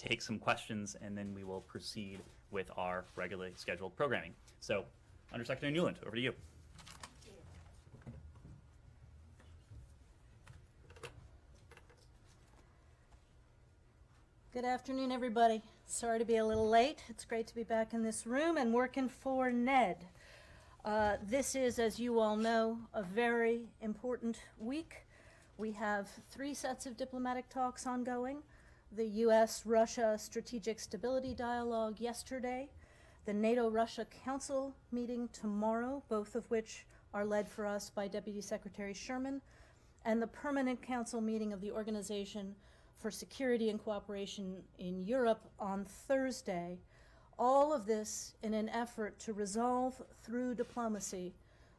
take some questions, and then we will proceed with our regularly scheduled programming. So, Undersecretary Newland, over to you. Good afternoon, everybody. Sorry to be a little late. It's great to be back in this room and working for Ned. This is, as you all know, a very important week. We have 3 sets of diplomatic talks ongoing. The U.S.-Russia Strategic Stability Dialogue yesterday, the NATO-Russia Council meeting tomorrow, both of which are led for us by Deputy Secretary Sherman, and the Permanent Council meeting of the Organization for Security and Cooperation in Europe on Thursday. All of this in an effort to resolve through diplomacy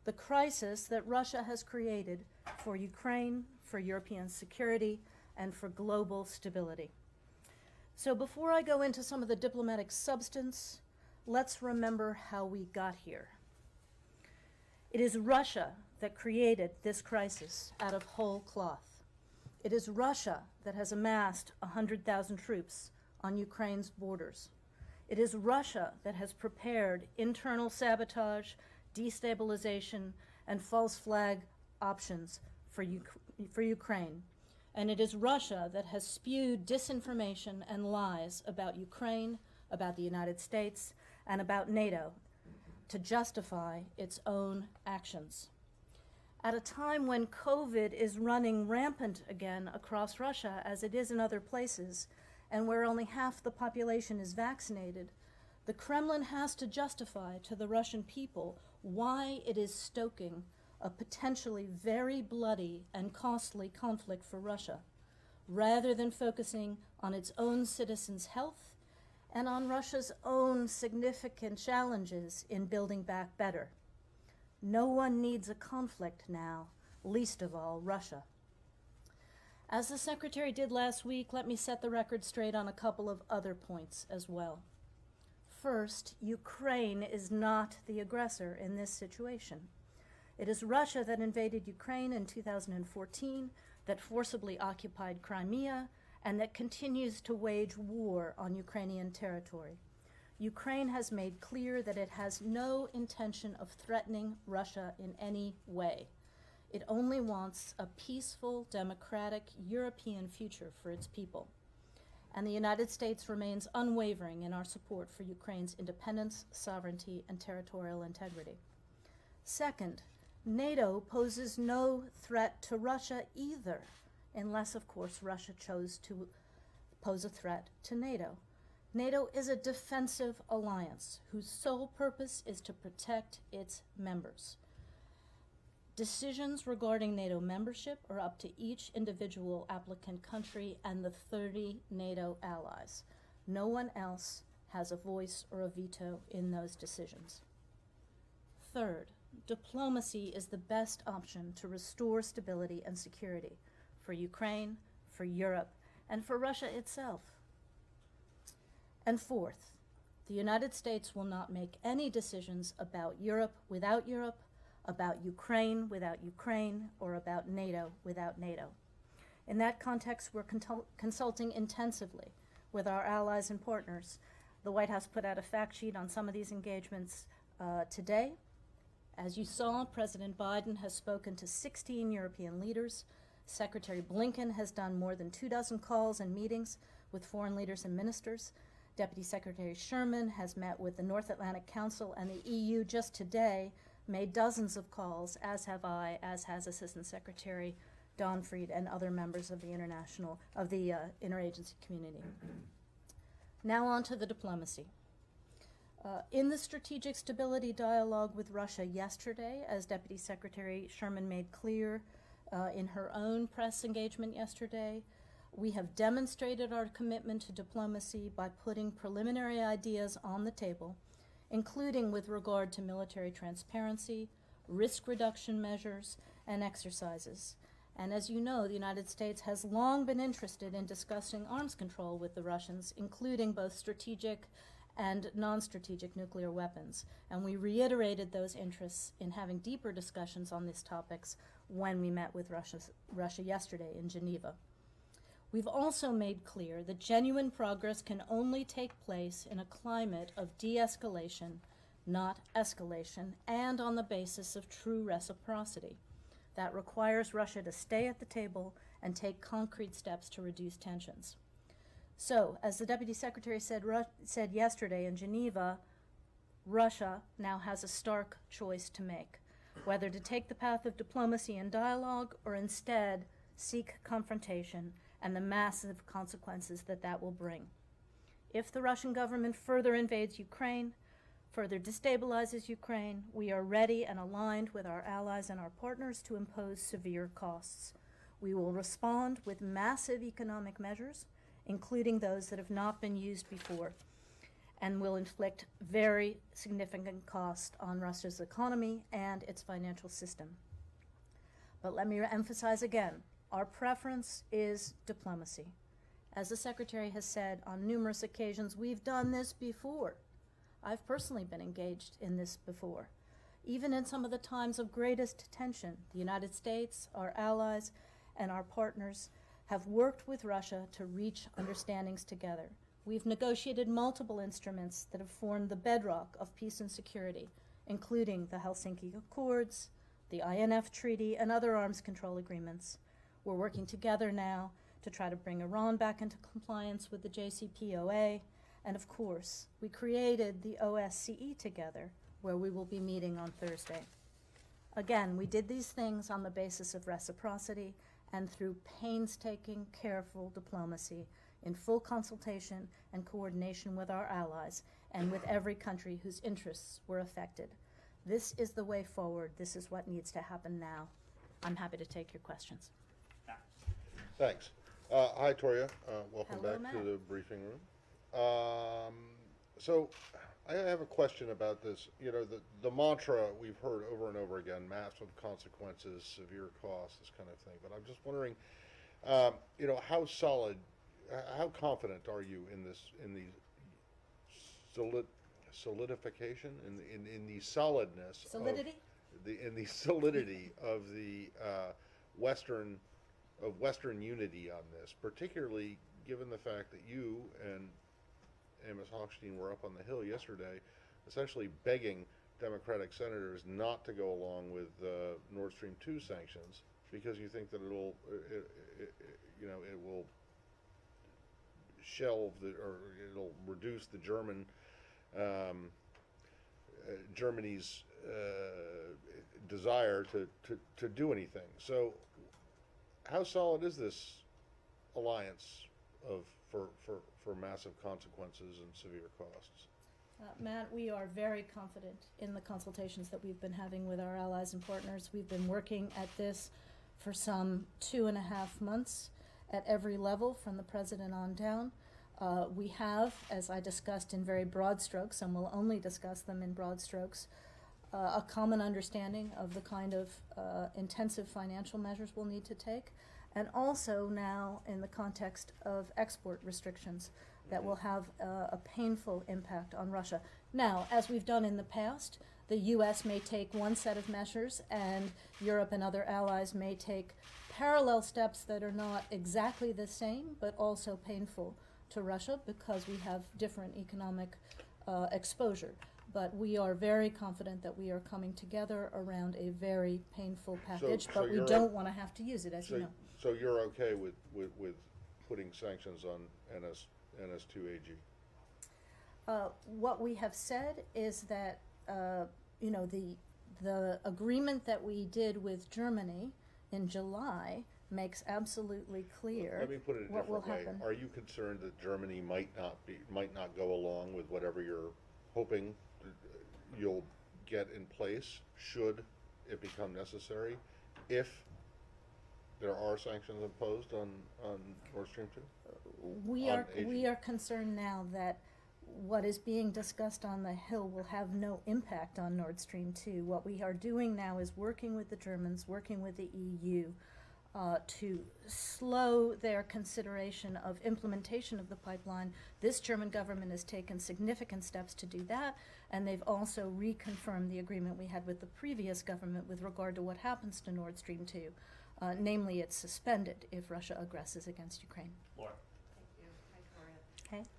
the crisis that Russia has created for Ukraine, for European security, and for global stability. So before I go into some of the diplomatic substance, let's remember how we got here. It is Russia that created this crisis out of whole cloth. It is Russia that has amassed 100,000 troops on Ukraine's borders. It is Russia that has prepared internal sabotage, destabilization, and false flag options for Ukraine. And it is Russia that has spewed disinformation and lies about Ukraine, about the United States, and about NATO to justify its own actions. At a time when COVID is running rampant again across Russia, as it is in other places, and where only half the population is vaccinated, the Kremlin has to justify to the Russian people why it is stoking a potentially very bloody and costly conflict for Russia, rather than focusing on its own citizens' health and on Russia's own significant challenges in building back better. No one needs a conflict now, least of all Russia. As the Secretary did last week, let me set the record straight on a couple of other points as well. First, Ukraine is not the aggressor in this situation. It is Russia that invaded Ukraine in 2014, that forcibly occupied Crimea, and that continues to wage war on Ukrainian territory. Ukraine has made clear that it has no intention of threatening Russia in any way. It only wants a peaceful, democratic European future for its people. And the United States remains unwavering in our support for Ukraine's independence, sovereignty, and territorial integrity. Second, NATO poses no threat to Russia either, unless, of course, Russia chose to pose a threat to NATO. NATO is a defensive alliance whose sole purpose is to protect its members. Decisions regarding NATO membership are up to each individual applicant country and the 30 NATO allies. No one else has a voice or a veto in those decisions. Third, diplomacy is the best option to restore stability and security for Ukraine, for Europe, and for Russia itself. And fourth, the United States will not make any decisions about Europe, about Ukraine without Ukraine, or about NATO without NATO. In that context, we're consulting intensively with our allies and partners. The White House put out a fact sheet on some of these engagements today. As you saw, President Biden has spoken to 16 European leaders. Secretary Blinken has done more than 24 calls and meetings with foreign leaders and ministers. Deputy Secretary Sherman has met with the North Atlantic Council, and the EU just today made dozens of calls, as have I, as has Assistant Secretary Donfried and other members of the interagency community. Now on to the diplomacy. In the strategic stability dialogue with Russia yesterday, as Deputy Secretary Sherman made clear in her own press engagement yesterday, we have demonstrated our commitment to diplomacy by putting preliminary ideas on the table, including with regard to military transparency, risk reduction measures, and exercises. And as you know, the United States has long been interested in discussing arms control with the Russians, including both strategic and non-strategic nuclear weapons. And we reiterated those interests in having deeper discussions on these topics when we met with Russia yesterday in Geneva. We've also made clear that genuine progress can only take place in a climate of de-escalation, not escalation, and on the basis of true reciprocity. That requires Russia to stay at the table and take concrete steps to reduce tensions. So, as the Deputy Secretary said yesterday in Geneva, Russia now has a stark choice to make, whether to take the path of diplomacy and dialogue or instead seek confrontation and the massive consequences that that will bring. If the Russian government further invades Ukraine, further destabilizes Ukraine, we are ready and aligned with our allies and our partners to impose severe costs. We will respond with massive economic measures, including those that have not been used before, and will inflict very significant cost on Russia's economy and its financial system. But let me emphasize again, our preference is diplomacy. As the Secretary has said on numerous occasions, we've done this before. I've personally been engaged in this before. Even in some of the times of greatest tension, the United States, our allies, and our partners have worked with Russia to reach understandings together. We've negotiated multiple instruments that have formed the bedrock of peace and security, including the Helsinki Accords, the INF Treaty, and other arms control agreements. We're working together now to try to bring Iran back into compliance with the JCPOA, and of course, we created the OSCE together, where we will be meeting on Thursday. Again, we did these things on the basis of reciprocity and through painstaking, careful diplomacy in full consultation and coordination with our allies and with every country whose interests were affected. This is the way forward. This is what needs to happen now. I'm happy to take your questions. Thanks. Hi, Toria. Welcome Hello, back Matt. to the briefing room. So I have a question about this. You know, the mantra we've heard over and over again, massive consequences, severe costs, this kind of thing. But I'm just wondering, you know, how solid, how confident are you in this, in the solidification, in the solidness, Solidity? in the solidity of the Western unity on this, particularly given the fact that you and Amos Hochstein were up on the Hill yesterday, essentially begging Democratic senators not to go along with Nord Stream 2 sanctions because you think that it will shelve or it'll reduce the Germany's desire to do anything. So, how solid is this alliance for massive consequences and severe costs? Matt, we are very confident in the consultations that we've been having with our allies and partners. We've been working at this for some 2.5 months at every level, from the president on down. We have, as I discussed in very broad strokes, and we'll only discuss them in broad strokes, a common understanding of the kind of intensive financial measures we'll need to take, and also now in the context of export restrictions that will have a painful impact on Russia. Now, as we've done in the past, the U.S. may take one set of measures, and Europe and other allies may take parallel steps that are not exactly the same, but also painful to Russia because we have different economic exposure. But we are very confident that we are coming together around a very painful package, but we don't want to have to use it, as you know. So you're okay with putting sanctions on NS2AG? What we have said is that you know, the agreement that we did with Germany in July makes absolutely clear Let me put it a what will different way. happen. Are you concerned that Germany might not go along with whatever you're hoping you'll get in place should it become necessary if there are sanctions imposed on Nord Stream 2? We are concerned now that what is being discussed on the Hill will have no impact on Nord Stream 2. What we are doing now is working with the Germans, working with the EU to slow their consideration of implementation of the pipeline. This German government has taken significant steps to do that, and they've also reconfirmed the agreement we had with the previous government with regard to what happens to Nord Stream 2. namely it's suspended if Russia aggresses against Ukraine. Laura. Thank you. Hi, Toria. Okay.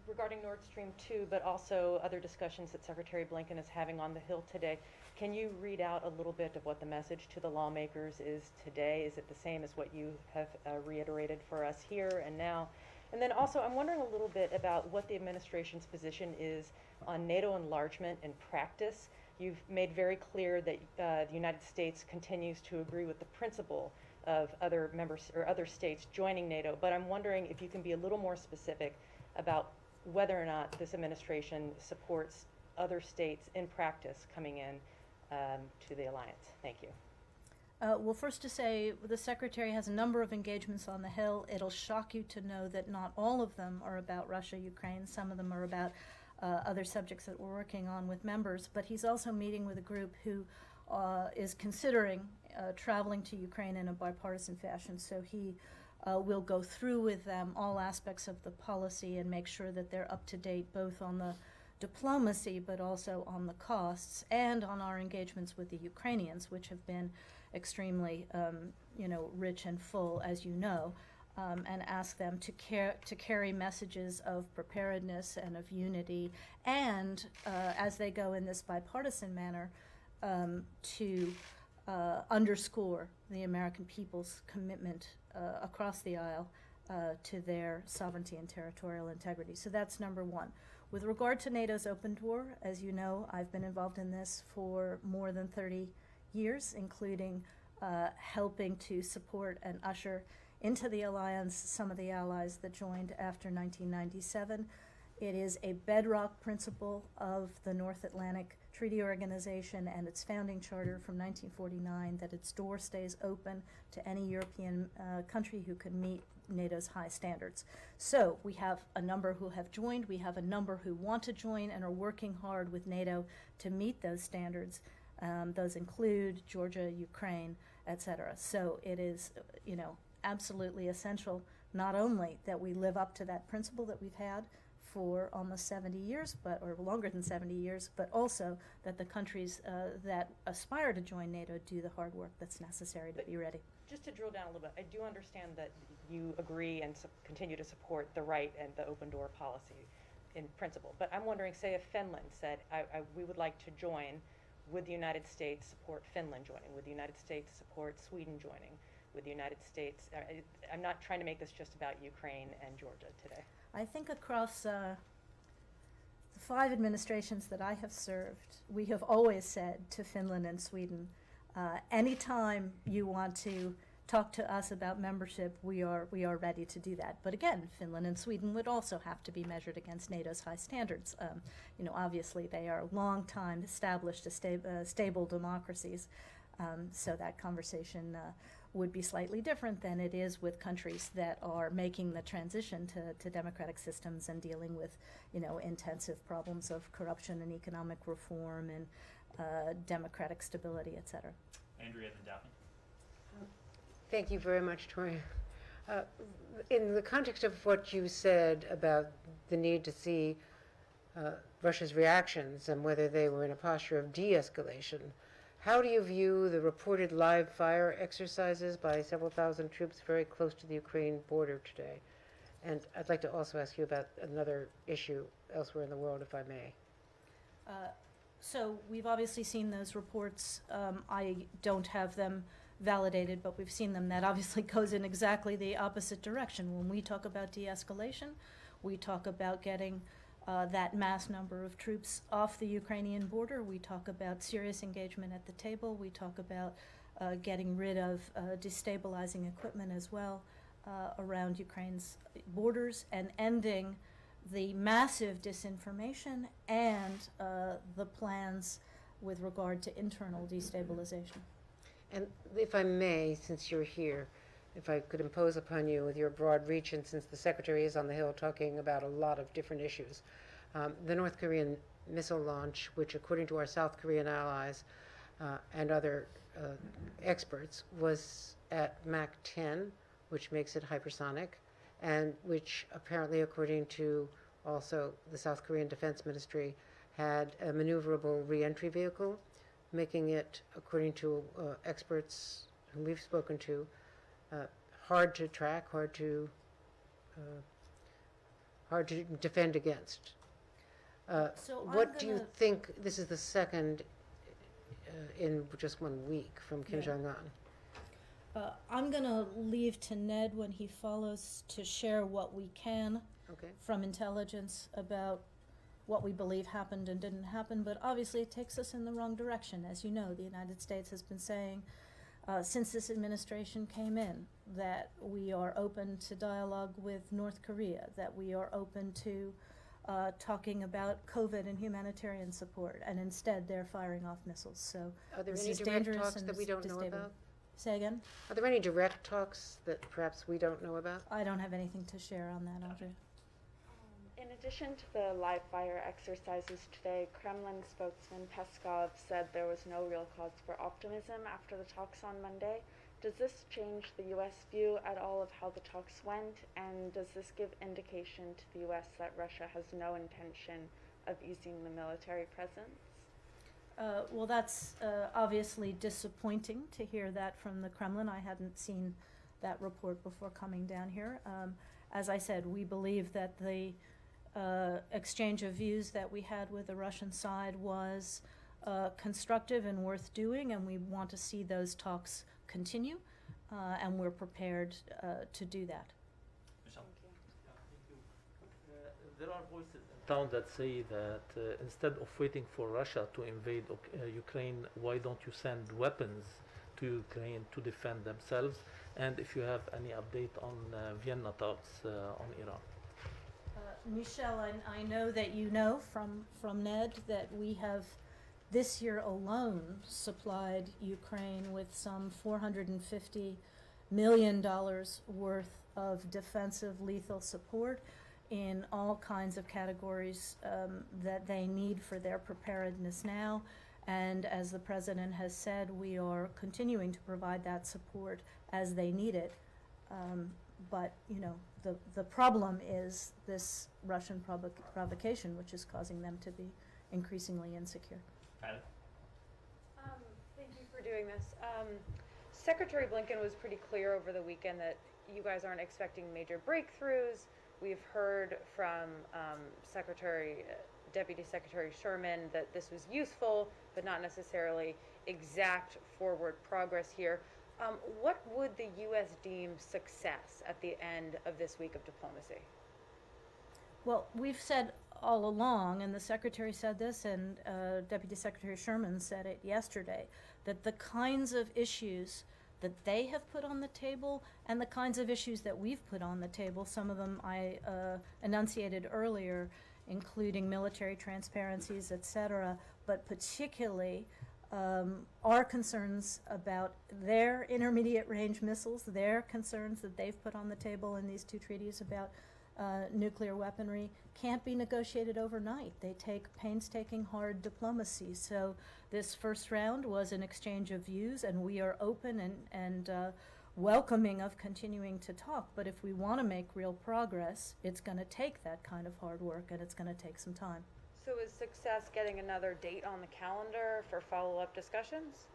Regarding Nord Stream 2, but also other discussions that Secretary Blinken is having on the Hill today, can you read out a little bit of what the message to the lawmakers is today? Is it the same as what you have reiterated for us here and now? And then also, I'm wondering a little bit about what the administration's position is on NATO enlargement in practice. You've made very clear that the United States continues to agree with the principle of other members or other states joining NATO, but I'm wondering if you can be a little more specific about whether or not this administration supports other states in practice coming in to the alliance. Thank you. Well, first to say, the Secretary has a number of engagements on the Hill. It'll shock you to know that not all of them are about Russia, Ukraine. Some of them are about other subjects that we're working on with members. But he's also meeting with a group who is considering traveling to Ukraine in a bipartisan fashion. So he will go through with them all aspects of the policy and make sure that they're up to date both on the diplomacy but also on the costs and on our engagements with the Ukrainians, which have been extremely rich and full, as you know, and ask them to carry messages of preparedness and of unity, and as they go in this bipartisan manner, to underscore the American people's commitment across the aisle to their sovereignty and territorial integrity. So that's number one. With regard to NATO's open door, as you know, I've been involved in this for more than 30 years, including helping to support and usher into the alliance some of the allies that joined after 1997. It is a bedrock principle of the North Atlantic Treaty Organization and its founding charter from 1949 that its door stays open to any European country who can meet NATO's high standards. So we have a number who have joined, we have a number who want to join and are working hard with NATO to meet those standards. Those include Georgia, Ukraine, etc. So it is, absolutely essential not only that we live up to that principle that we've had for almost 70 years, or longer than 70 years, but also that the countries that aspire to join NATO do the hard work that's necessary to be ready. Just to drill down a little bit, I do understand that you agree and continue to support the right and the open door policy in principle, but I'm wondering, say if Finland said, we would like to join, would the United States support Finland joining? Would the United States support Sweden joining? Would the United States, I'm not trying to make this just about Ukraine and Georgia today. I think across the 5 administrations that I have served, we have always said to Finland and Sweden, anytime you want to talk to us about membership, we are ready to do that. But again, Finland and Sweden would also have to be measured against NATO's high standards. Obviously they are long-time established, stable democracies, so that conversation would be slightly different than it is with countries that are making the transition to democratic systems and dealing with, intensive problems of corruption and economic reform and democratic stability, et cetera. Andrea, then Daphne. Thank you very much, Toria. In the context of what you said about the need to see Russia's reactions and whether they were in a posture of de-escalation, how do you view the reported live fire exercises by several thousand troops very close to the Ukraine border today? And I'd like to also ask you about another issue elsewhere in the world, if I may. So we've obviously seen those reports. I don't have them validated, but we've seen them. That obviously goes in exactly the opposite direction. When we talk about de-escalation, we talk about getting that mass number of troops off the Ukrainian border. We talk about serious engagement at the table. We talk about getting rid of destabilizing equipment as well around Ukraine's borders and ending the massive disinformation and the plans with regard to internal destabilization. And if I may, since you're here, if I could impose upon you with your broad reach, and since the Secretary is on the Hill talking about a lot of different issues, the North Korean missile launch, which according to our South Korean allies and other experts, was at Mach 10, which makes it hypersonic, and which apparently, according to also the South Korean Defense Ministry, had a maneuverable re-entry vehicle, making it, according to experts whom we've spoken to, hard to track, hard to defend against. So I'm What do you gonna- think, this is the second in just 1 week from Kim Yeah. Jong-un. I'm going to leave to Ned when he follows to share what we can Okay. from intelligence about what we believe happened and didn't happen, but obviously it takes us in the wrong direction. As you know, the United States has been saying since this administration came in that we are open to dialogue with North Korea, that we are open to talking about COVID and humanitarian support, and instead they're firing off missiles. So Are there this any is direct dangerous talks and that we don't know destabilizing. about? Say again? Are there any direct talks that perhaps we don't know about? I don't have anything to share on that, Audrey. In addition to the live fire exercises today, Kremlin spokesman Peskov said there was no real cause for optimism after the talks on Monday. Does this change the U.S. view at all of how the talks went, and does this give indication to the U.S. that Russia has no intention of easing the military presence? Well, that's obviously disappointing to hear that from the Kremlin. I hadn't seen that report before coming down here. As I said, we believe that the exchange of views that we had with the Russian side was constructive and worth doing, and we want to see those talks continue, and we're prepared to do that. Michelle? There are voices in town that say that instead of waiting for Russia to invade Ukraine, why don't you send weapons to Ukraine to defend themselves? And if you have any update on Vienna talks on Iran. Michelle, I know that you know from Ned that we have this year alone supplied Ukraine with some $450 million worth of defensive lethal support in all kinds of categories that they need for their preparedness now. And as the President has said, we are continuing to provide that support as they need it. But, you know, the problem is this Russian provocation, which is causing them to be increasingly insecure. Tyler? Thank you for doing this. Secretary Blinken was pretty clear over the weekend that you guys aren't expecting major breakthroughs. We've heard from Deputy Secretary Sherman that this was useful, but not necessarily exact forward progress here. What would the U.S. deem success at the end of this week of diplomacy? Well, we've said all along, and the Secretary said this, and Deputy Secretary Sherman said it yesterday, that the kinds of issues that they have put on the table and the kinds of issues that we've put on the table, some of them I enunciated earlier, including military transparencies, et cetera, but particularly our concerns about their intermediate range missiles, their concerns that they've put on the table in these two treaties about nuclear weaponry can't be negotiated overnight. They take painstaking, hard diplomacy. So this first round was an exchange of views, and we are open and welcoming of continuing to talk. But if we want to make real progress, it's going to take that kind of hard work, and it's going to take some time. So is success getting another date on the calendar for follow-up discussions?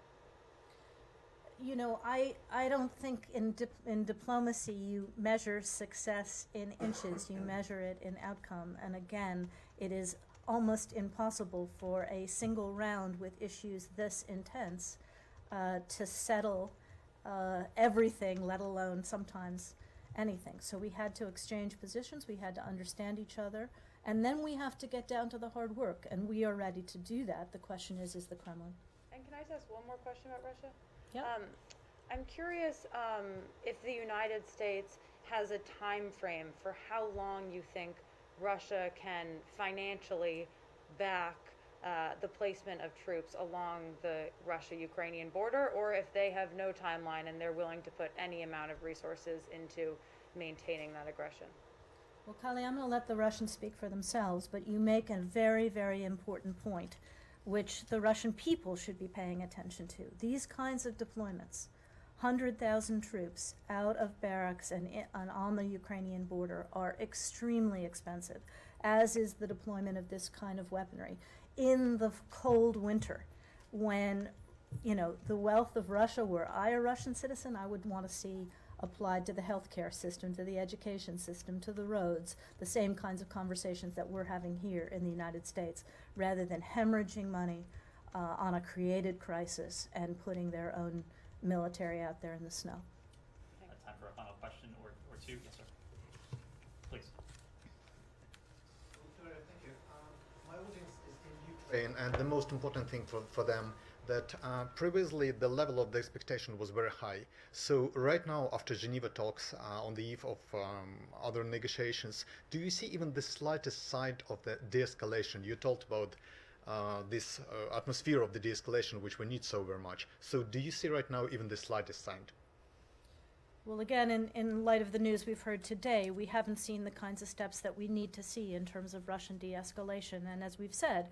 You know, I don't think in diplomacy you measure success in inches, you measure it in outcome. And again, it is almost impossible for a single round with issues this intense to settle everything, let alone sometimes anything. So we had to exchange positions, we had to understand each other, and then we have to get down to the hard work, and we are ready to do that. The question is the Kremlin? And can I just ask one more question about Russia? Yep. I'm curious if the United States has a time frame for how long you think Russia can financially back the placement of troops along the Russia-Ukrainian border, or if they have no timeline and they're willing to put any amount of resources into maintaining that aggression. Well, Kylie, I'm going to let the Russians speak for themselves, but you make a very, very important point, which the Russian people should be paying attention to. These kinds of deployments, 100,000 troops out of barracks and on the Ukrainian border, are extremely expensive, as is the deployment of this kind of weaponry in the cold winter, when you know, the wealth of Russia, were I a Russian citizen, I would want to see applied to the healthcare system, to the education system, to the roads, the same kinds of conversations that we're having here in the United States, rather than hemorrhaging money on a created crisis and putting their own military out there in the snow. Time for a final question or two. Yes, sir. Please. Victoria, thank you. My audience is in Ukraine, and the most important thing for them that previously the level of the expectation was very high. So right now, after Geneva talks on the eve of other negotiations, do you see even the slightest sign of the de-escalation? You talked about this atmosphere of the de-escalation, which we need so very much. So do you see right now even the slightest sign? Well, again, in light of the news we've heard today, we haven't seen the kinds of steps that we need to see in terms of Russian de-escalation. And as we've said,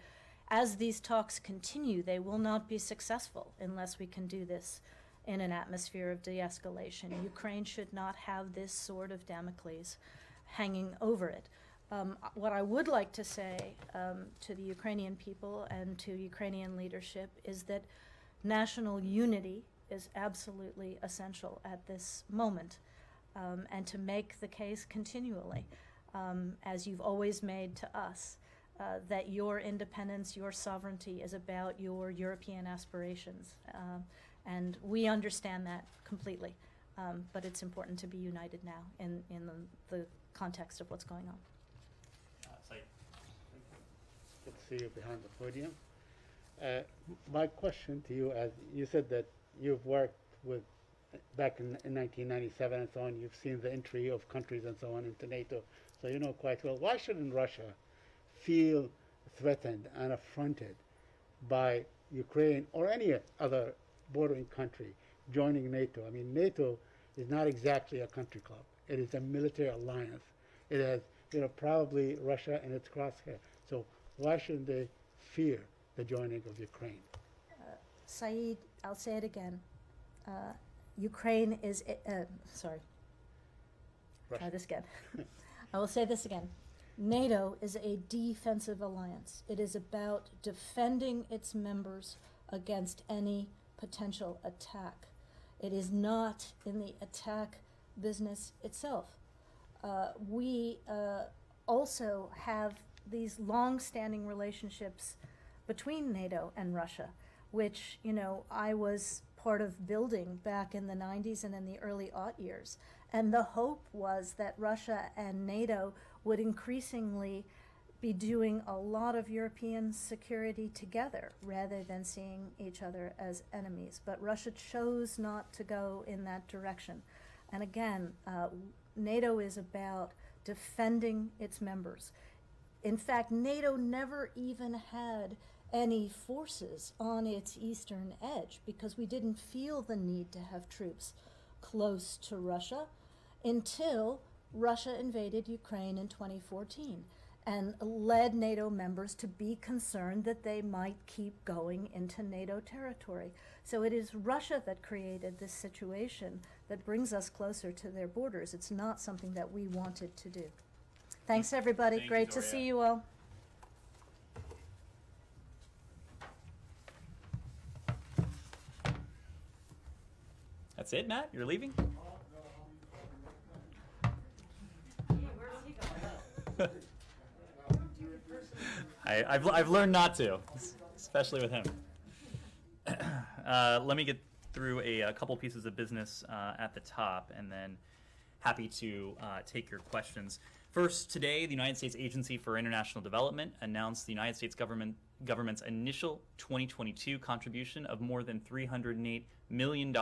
as these talks continue, they will not be successful unless we can do this in an atmosphere of de-escalation. Ukraine should not have this sword of Damocles hanging over it. What I would like to say to the Ukrainian people and to Ukrainian leadership is that national unity is absolutely essential at this moment, and to make the case continually, as you've always made to us, that your independence, your sovereignty is about your European aspirations. And we understand that completely, but it's important to be united now in the context of what's going on. Good to see you behind the podium. My question to you, as you said that you've worked with, back in 1997 and so on, you've seen the entry of countries and so on into NATO, so you know quite well. Why shouldn't Russia feel threatened and affronted by Ukraine or any other bordering country joining NATO? I mean, NATO is not exactly a country club. It is a military alliance. It has, you know, probably Russia in its crosshair. So why shouldn't they fear the joining of Ukraine? Saeed, I'll say it again. Ukraine is, sorry, Russia. try this again. I will say this again. NATO is a defensive alliance. It is about defending its members against any potential attack. It is not in the attack business itself. We also have these long-standing relationships between NATO and Russia, which, you know, I was part of building back in the 90s and in the early aught years. And the hope was that Russia and NATO would increasingly be doing a lot of European security together rather than seeing each other as enemies. But Russia chose not to go in that direction. And again, NATO is about defending its members. In fact, NATO never even had any forces on its eastern edge because we didn't feel the need to have troops close to Russia until Russia invaded Ukraine in 2014 and led NATO members to be concerned that they might keep going into NATO territory. So it is Russia that created this situation that brings us closer to their borders. It's not something that we wanted to do. Thanks, everybody. Thank you, Great to Doria. see you all. That's it, Matt? You're leaving? I've learned not to, especially with him. Let me get through a couple pieces of business at the top, and then happy to take your questions. First, today, the United States Agency for International Development announced the United States government's initial 2022 contribution of more than $308 million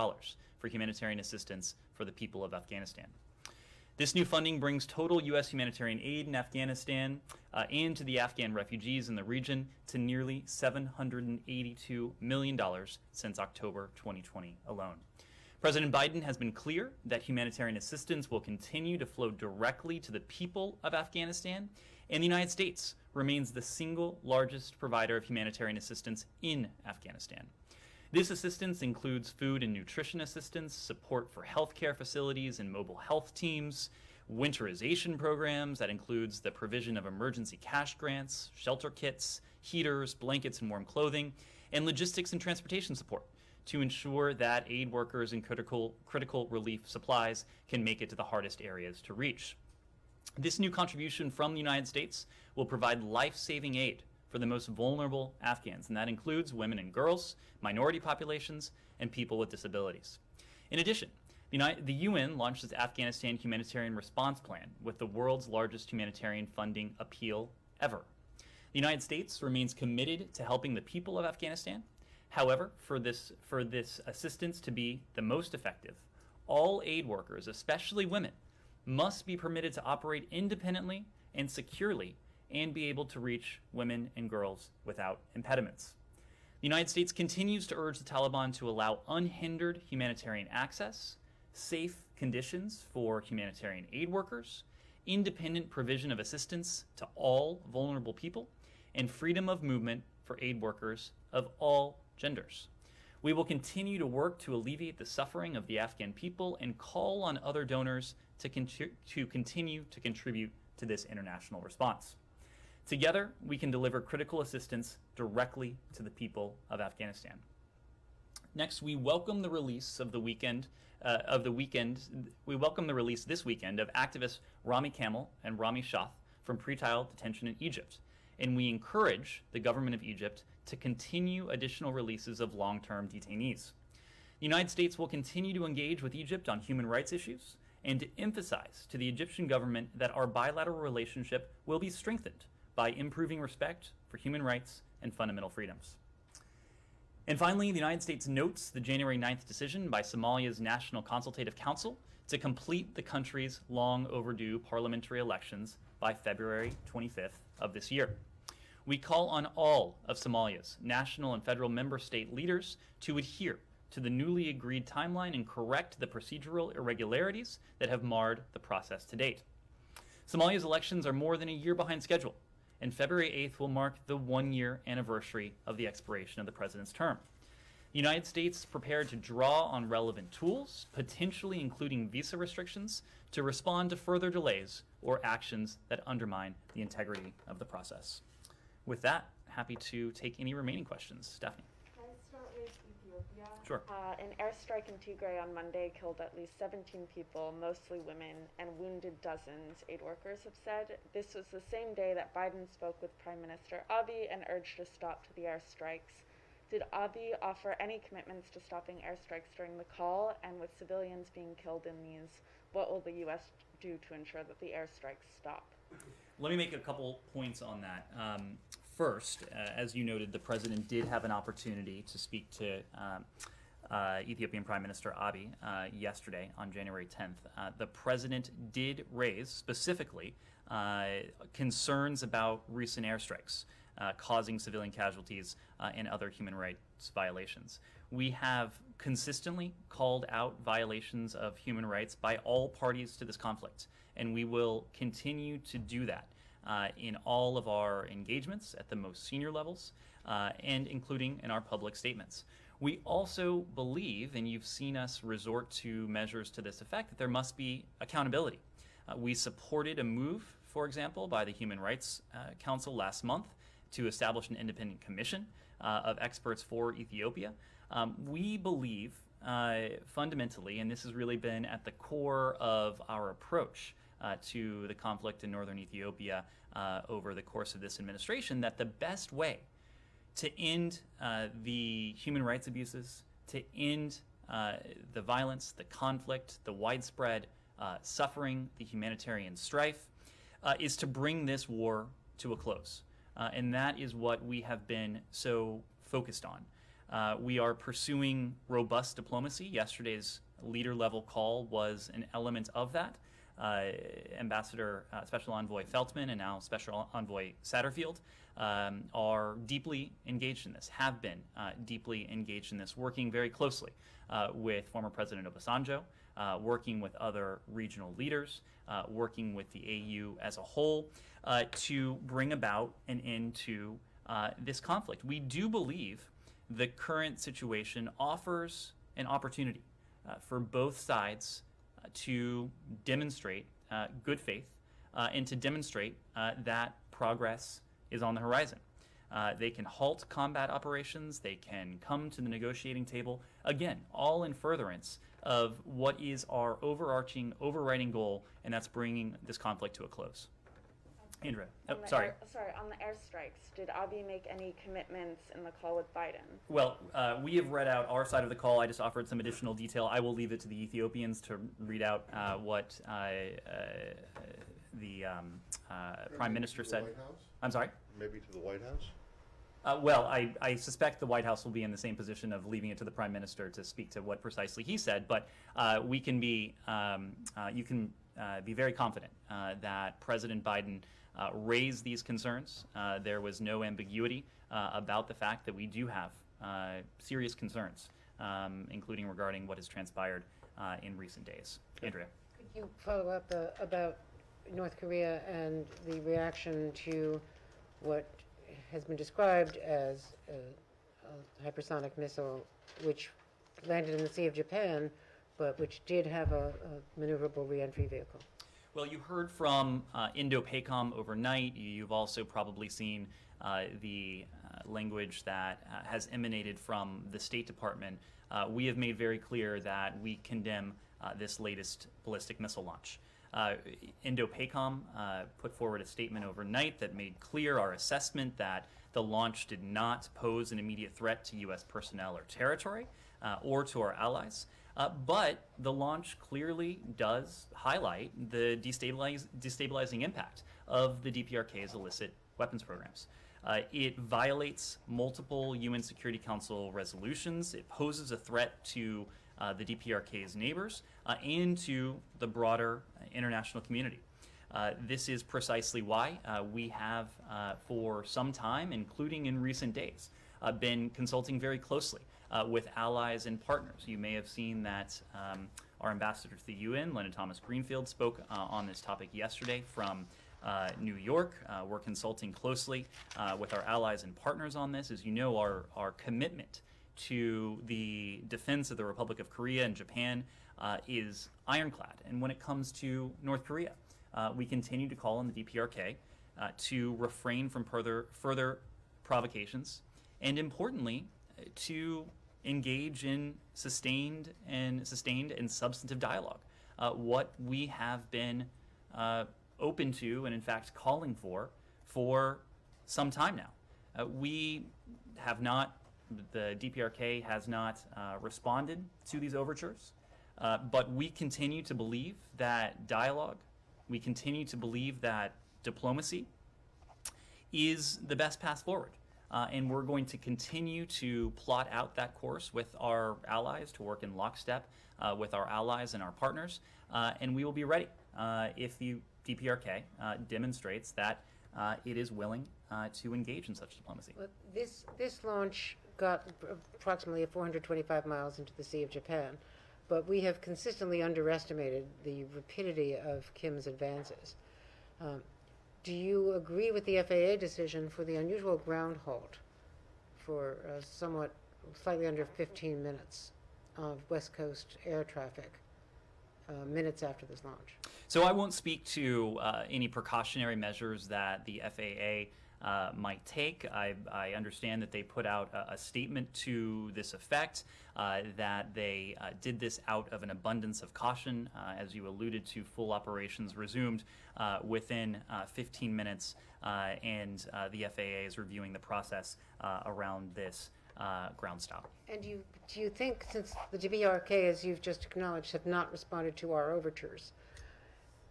for humanitarian assistance for the people of Afghanistan. This new funding brings total U.S. humanitarian aid in Afghanistan and to the Afghan refugees in the region to nearly $782 million since October 2020 alone. President Biden has been clear that humanitarian assistance will continue to flow directly to the people of Afghanistan, and the United States remains the single largest provider of humanitarian assistance in Afghanistan. This assistance includes food and nutrition assistance, support for healthcare facilities and mobile health teams, winterization programs that includes the provision of emergency cash grants, shelter kits, heaters, blankets, and warm clothing, and logistics and transportation support to ensure that aid workers and critical relief supplies can make it to the hardest areas to reach. This new contribution from the United States will provide life-saving aid for the most vulnerable Afghans, and that includes women and girls, minority populations, and people with disabilities. In addition, the UN launched its Afghanistan Humanitarian Response Plan with the world's largest humanitarian funding appeal ever. The United States remains committed to helping the people of Afghanistan. However, for this assistance to be the most effective, all aid workers, especially women, must be permitted to operate independently and securely and be able to reach women and girls without impediments. The United States continues to urge the Taliban to allow unhindered humanitarian access, safe conditions for humanitarian aid workers, independent provision of assistance to all vulnerable people, and freedom of movement for aid workers of all genders. We will continue to work to alleviate the suffering of the Afghan people and call on other donors to continue to contribute to this international response. Together, we can deliver critical assistance directly to the people of Afghanistan. Next, we welcome the release this weekend of activists Rami Kamel and Rami Shah from pretrial detention in Egypt, and we encourage the government of Egypt to continue additional releases of long-term detainees. The United States will continue to engage with Egypt on human rights issues and to emphasize to the Egyptian government that our bilateral relationship will be strengthened by improving respect for human rights and fundamental freedoms. And finally, the United States notes the January 9th decision by Somalia's National Consultative Council to complete the country's long overdue parliamentary elections by February 25th of this year. We call on all of Somalia's national and federal member state leaders to adhere to the newly agreed timeline and correct the procedural irregularities that have marred the process to date. Somalia's elections are more than a year behind schedule, and February 8th will mark the one-year anniversary of the expiration of the president's term. The United States is prepared to draw on relevant tools, potentially including visa restrictions, to respond to further delays or actions that undermine the integrity of the process. With that, happy to take any remaining questions. Daphne. Can I start with Ethiopia? Sure. An airstrike in Tigray on Monday killed at least 17 people, mostly women, and wounded dozens, aid workers have said. This was the same day that Biden spoke with Prime Minister Abiy and urged a stop to the airstrikes. Did Abiy offer any commitments to stopping airstrikes during the call? And with civilians being killed in these, what will the U.S. do to ensure that the airstrikes stop? Let me make a couple points on that. First, as you noted, the president did have an opportunity to speak to Ethiopian Prime Minister Abiy yesterday on January 10th. The president did raise specifically concerns about recent airstrikes causing civilian casualties and other human rights violations. We have consistently called out violations of human rights by all parties to this conflict, and we will continue to do that in all of our engagements at the most senior levels and including in our public statements. We also believe, and you've seen us resort to measures to this effect, that there must be accountability. We supported a move, for example, by the Human Rights Council last month to establish an independent commission of experts for Ethiopia. We believe fundamentally, and this has really been at the core of our approach to the conflict in northern Ethiopia over the course of this administration, that the best way to end the human rights abuses, to end the violence, the conflict, the widespread suffering, the humanitarian strife, is to bring this war to a close. And that is what we have been so focused on. We are pursuing robust diplomacy. Yesterday's leader-level call was an element of that. Ambassador, Special Envoy Feltman, and now Special Envoy Satterfield are deeply engaged in this, have been deeply engaged in this, working very closely with former President Obasanjo, working with other regional leaders, working with the AU as a whole to bring about an end to this conflict. We do believe the current situation offers an opportunity for both sides to demonstrate good faith and to demonstrate that progress is on the horizon. They can halt combat operations. They can come to the negotiating table. Again, all in furtherance of what is our overriding goal, and that's bringing this conflict to a close. Andrea, sorry. On the airstrikes, did Abiy make any commitments in the call with Biden? Well, we have read out our side of the call. I just offered some additional detail. I will leave it to the Ethiopians to read out what the Prime Minister said. White House? I'm sorry? Maybe to the White House? Well, I suspect the White House will be in the same position of leaving it to the Prime Minister to speak to what precisely he said, but we can be, you can be very confident that President Biden raised these concerns. There was no ambiguity about the fact that we do have serious concerns, including regarding what has transpired in recent days. Andrea. Could you follow up about North Korea and the reaction to what has been described as a hypersonic missile which landed in the Sea of Japan, but which did have a maneuverable reentry vehicle? Well, you heard from Indo-PACOM overnight. You've also probably seen the language that has emanated from the State Department. We have made very clear that we condemn this latest ballistic missile launch. Indo-PACOM put forward a statement overnight that made clear our assessment that the launch did not pose an immediate threat to U.S. personnel or territory or to our allies. But the launch clearly does highlight the destabilizing impact of the DPRK's illicit weapons programs. It violates multiple UN Security Council resolutions. It poses a threat to the DPRK's neighbors and to the broader international community. This is precisely why we have, for some time, including in recent days, been consulting very closely with allies and partners. You may have seen that our ambassador to the UN, Linda Thomas-Greenfield, spoke on this topic yesterday from New York. We're consulting closely with our allies and partners on this. As you know, our commitment to the defense of the Republic of Korea and Japan is ironclad. And when it comes to North Korea, we continue to call on the DPRK to refrain from further provocations, and importantly, to engage in sustained and substantive dialogue. What we have been open to, and in fact calling for some time now. We have not, the DPRK has not responded to these overtures, but we continue to believe that dialogue, we continue to believe that diplomacy is the best path forward. And we're going to continue to plot out that course with our allies, to work in lockstep with our allies and our partners. And we will be ready if the DPRK demonstrates that it is willing to engage in such diplomacy. Well, this launch got approximately 425 miles into the Sea of Japan, but we have consistently underestimated the rapidity of Kim's advances. Do you agree with the FAA decision for the unusual ground halt for slightly under 15 minutes of West Coast air traffic minutes after this launch? So I won't speak to any precautionary measures that the FAA might take. I understand that they put out a statement to this effect, that they did this out of an abundance of caution. As you alluded to, full operations resumed within 15 minutes, and the FAA is reviewing the process around this ground stop. And do you think, since the DPRK, as you've just acknowledged, have not responded to our overtures,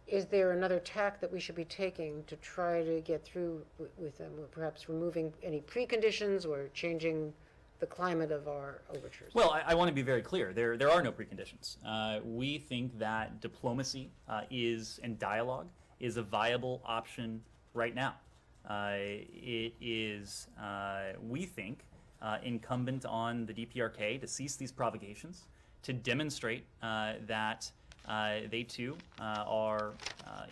is there another tack that we should be taking to try to get through with them, perhaps removing any preconditions or changing the climate of our overtures? Well, I want to be very clear. There are no preconditions. We think that diplomacy and dialogue is a viable option right now. It is, we think, incumbent on the DPRK to cease these provocations, to demonstrate that they too are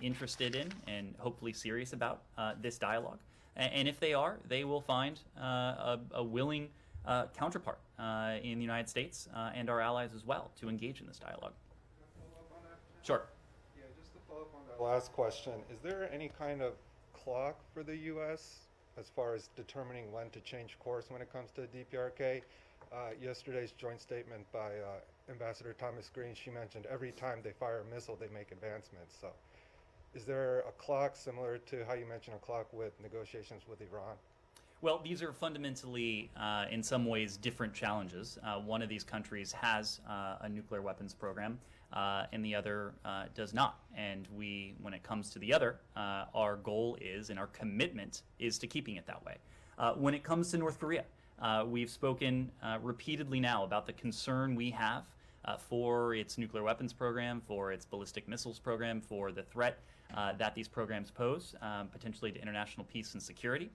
interested in and hopefully serious about this dialogue. And if they are, they will find a willing counterpart in the United States and our allies as well to engage in this dialogue. Can I follow up on that? Sure. Yeah, just to follow up on that last question, is there any kind of clock for the U.S. as far as determining when to change course when it comes to DPRK. Yesterday's joint statement by Ambassador Thomas Green, she mentioned every time they fire a missile, they make advancements. So is there a clock similar to how you mentioned a clock with negotiations with Iran? Well, these are fundamentally, in some ways, different challenges. One of these countries has a nuclear weapons program, and the other does not. And when it comes to the other, our goal is, and our commitment is to keeping it that way. When it comes to North Korea, we've spoken repeatedly now about the concern we have for its nuclear weapons program, for its ballistic missiles program, for the threat that these programs pose, potentially to international peace and security.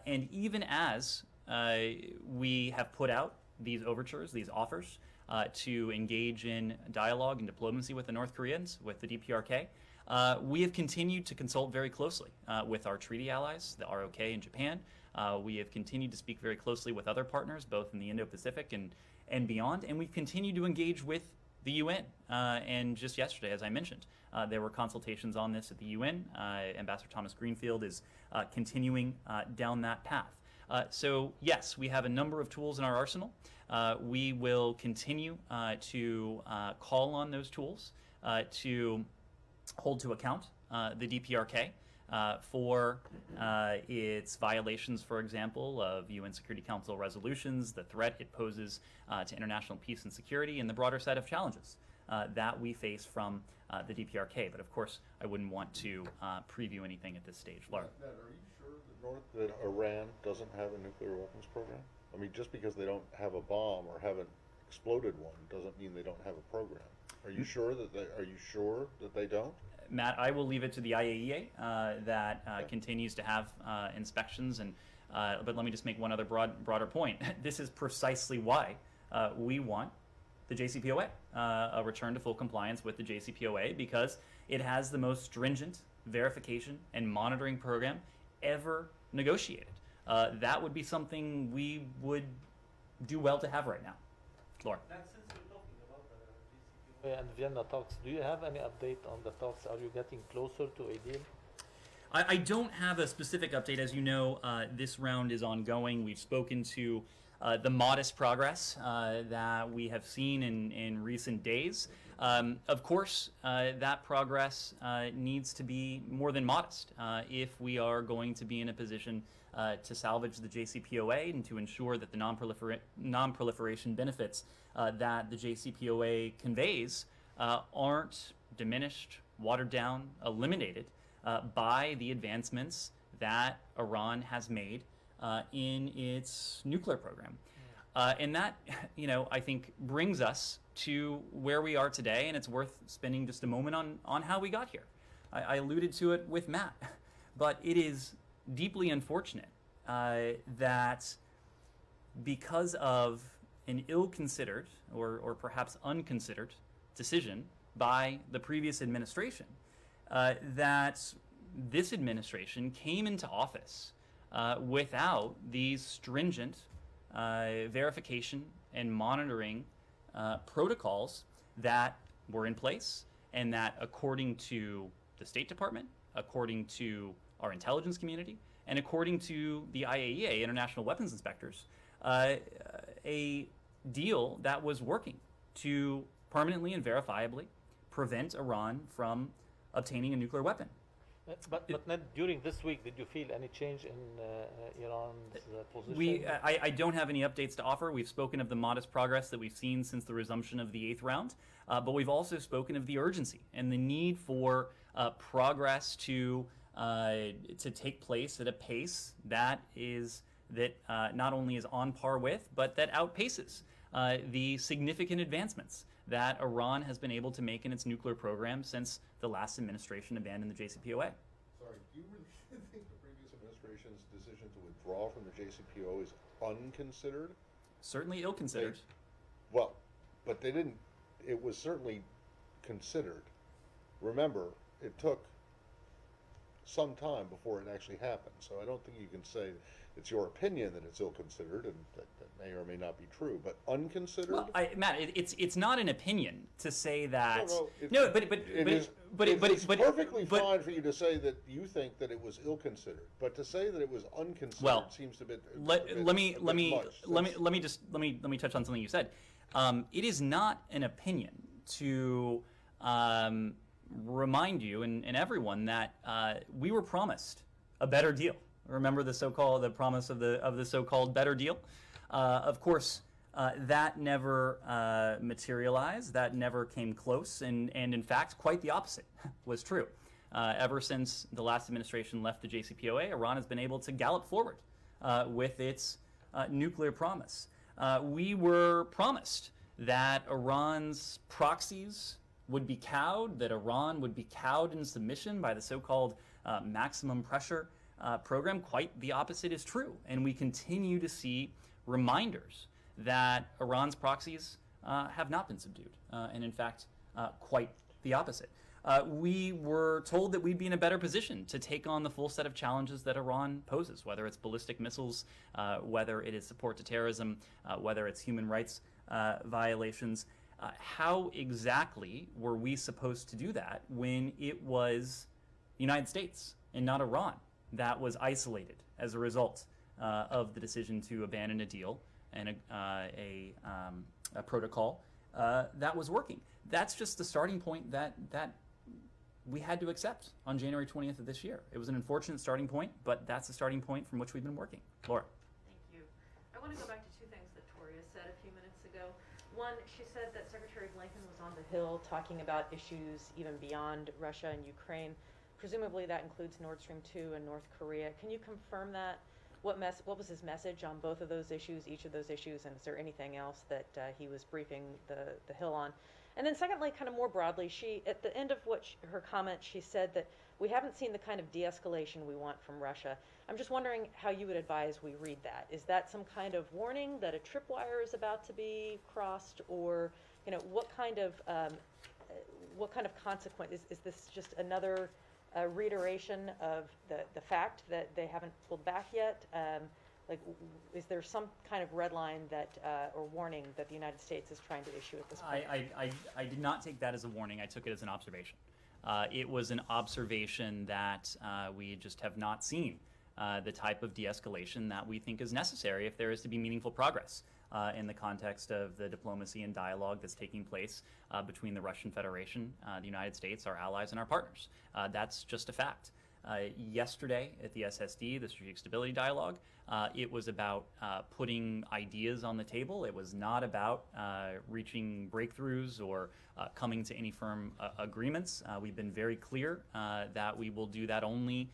And even as we have put out these overtures, these offers, to engage in dialogue and diplomacy with the North Koreans, with the DPRK, we have continued to consult very closely with our treaty allies, the ROK and Japan. We have continued to speak very closely with other partners, both in the Indo-Pacific and beyond, and we've continued to engage with the UN. And just yesterday, as I mentioned, there were consultations on this at the UN. Ambassador Thomas Greenfield is continuing down that path. So yes, we have a number of tools in our arsenal. We will continue to call on those tools to hold to account the DPRK for its violations, for example, of UN Security Council resolutions, the threat it poses to international peace and security, and the broader set of challenges that we face from the DPRK. But of course, I wouldn't want to preview anything at this stage. Laura. Ned, are you sure that Iran doesn't have a nuclear weapons program? I mean, just because they don't have a bomb or haven't exploded one doesn't mean they don't have a program. Are you sure that they don't? Matt, I will leave it to the IAEA that continues to have inspections. But let me just make one other broader point. This is precisely why we want the JCPOA, a return to full compliance with the JCPOA, because it has the most stringent verification and monitoring program ever negotiated. That would be something we would do well to have right now. Laura. Since we're talking about the JCPOA and Vienna talks, do you have any update on the talks? Are you getting closer to a deal? I don't have a specific update. As you know, this round is ongoing. We've spoken to the modest progress that we have seen in recent days. Of course, that progress needs to be more than modest if we are going to be in a position to salvage the JCPOA and to ensure that the non-proliferation benefits that the JCPOA conveys aren't diminished, watered down, eliminated by the advancements that Iran has made in its nuclear program. And that, I think brings us to where we are today, and it's worth spending just a moment on how we got here. I alluded to it with Matt, but it is deeply unfortunate that because of an ill-considered or perhaps unconsidered decision by the previous administration, that this administration came into office without these stringent verification and monitoring protocols that were in place, and that, according to the State Department, according to our intelligence community, and according to the IAEA, International Weapons Inspectors, a deal that was working to permanently and verifiably prevent Iran from obtaining a nuclear weapon. But Ned, during this week, did you feel any change in Iran's position? I don't have any updates to offer. We've spoken of the modest progress that we've seen since the resumption of the 8th round, but we've also spoken of the urgency and the need for progress to take place at a pace that not only is on par with, but that outpaces the significant advancements that Iran has been able to make in its nuclear program since the last administration abandoned the JCPOA. Sorry, do you really think the previous administration's decision to withdraw from the JCPOA is unconsidered? Certainly ill-considered. But they didn't. It was certainly considered. Remember, it took some time before it actually happened. So I don't think you can say it's your opinion that it's ill-considered, and that may or may not be true. But unconsidered? Well, Matt, it's not an opinion to say that. No, it's perfectly fine for you to say that you think that it was ill-considered, but to say that it was unconsidered seems a bit. Let me touch on something you said. It is not an opinion to remind you and everyone that we were promised a better deal. Remember the promise of the so-called better deal? Of course, that never materialized. That never came close, and in fact, quite the opposite was true. Ever since the last administration left the JCPOA, Iran has been able to gallop forward with its nuclear promise. We were promised that Iran's proxies would be cowed, that Iran would be cowed in submission by the so-called maximum pressure program. Quite the opposite is true, and we continue to see reminders that Iran's proxies have not been subdued, and in fact, quite the opposite. We were told that we'd be in a better position to take on the full set of challenges that Iran poses, whether it's ballistic missiles, whether it is support to terrorism, whether it's human rights violations. How exactly were we supposed to do that when it was the United States and not Iran that was isolated as a result of the decision to abandon a deal and a protocol that was working? That's just the starting point that we had to accept on January 20th of this year. It was an unfortunate starting point, but that's the starting point from which we've been working. Laura. Thank you. I want to go back to two things that Toria said a few minutes ago. One, she said that Secretary Blinken was on the Hill talking about issues even beyond Russia and Ukraine. Presumably that includes Nord Stream 2 and North Korea. Can you confirm that? What was his message on both of those issues, each of those issues, and is there anything else that he was briefing the Hill on? And then secondly, kind of more broadly, at the end of her comment, she said that we haven't seen the kind of de-escalation we want from Russia. I'm just wondering how you would advise we read that. Is that some kind of warning that a tripwire is about to be crossed, or what kind of consequence? Is this just another reiteration of the fact that they haven't pulled back yet? Is there some kind of red line or warning that the United States is trying to issue at this point? I did not take that as a warning. I took it as an observation. It was an observation that we just have not seen the type of de-escalation that we think is necessary if there is to be meaningful progress in the context of the diplomacy and dialogue that's taking place between the Russian Federation, the United States, our allies, and our partners. That's just a fact. Yesterday at the SSD, the Strategic Stability Dialogue, it was about putting ideas on the table. It was not about reaching breakthroughs or coming to any firm agreements. We've been very clear that we will do that only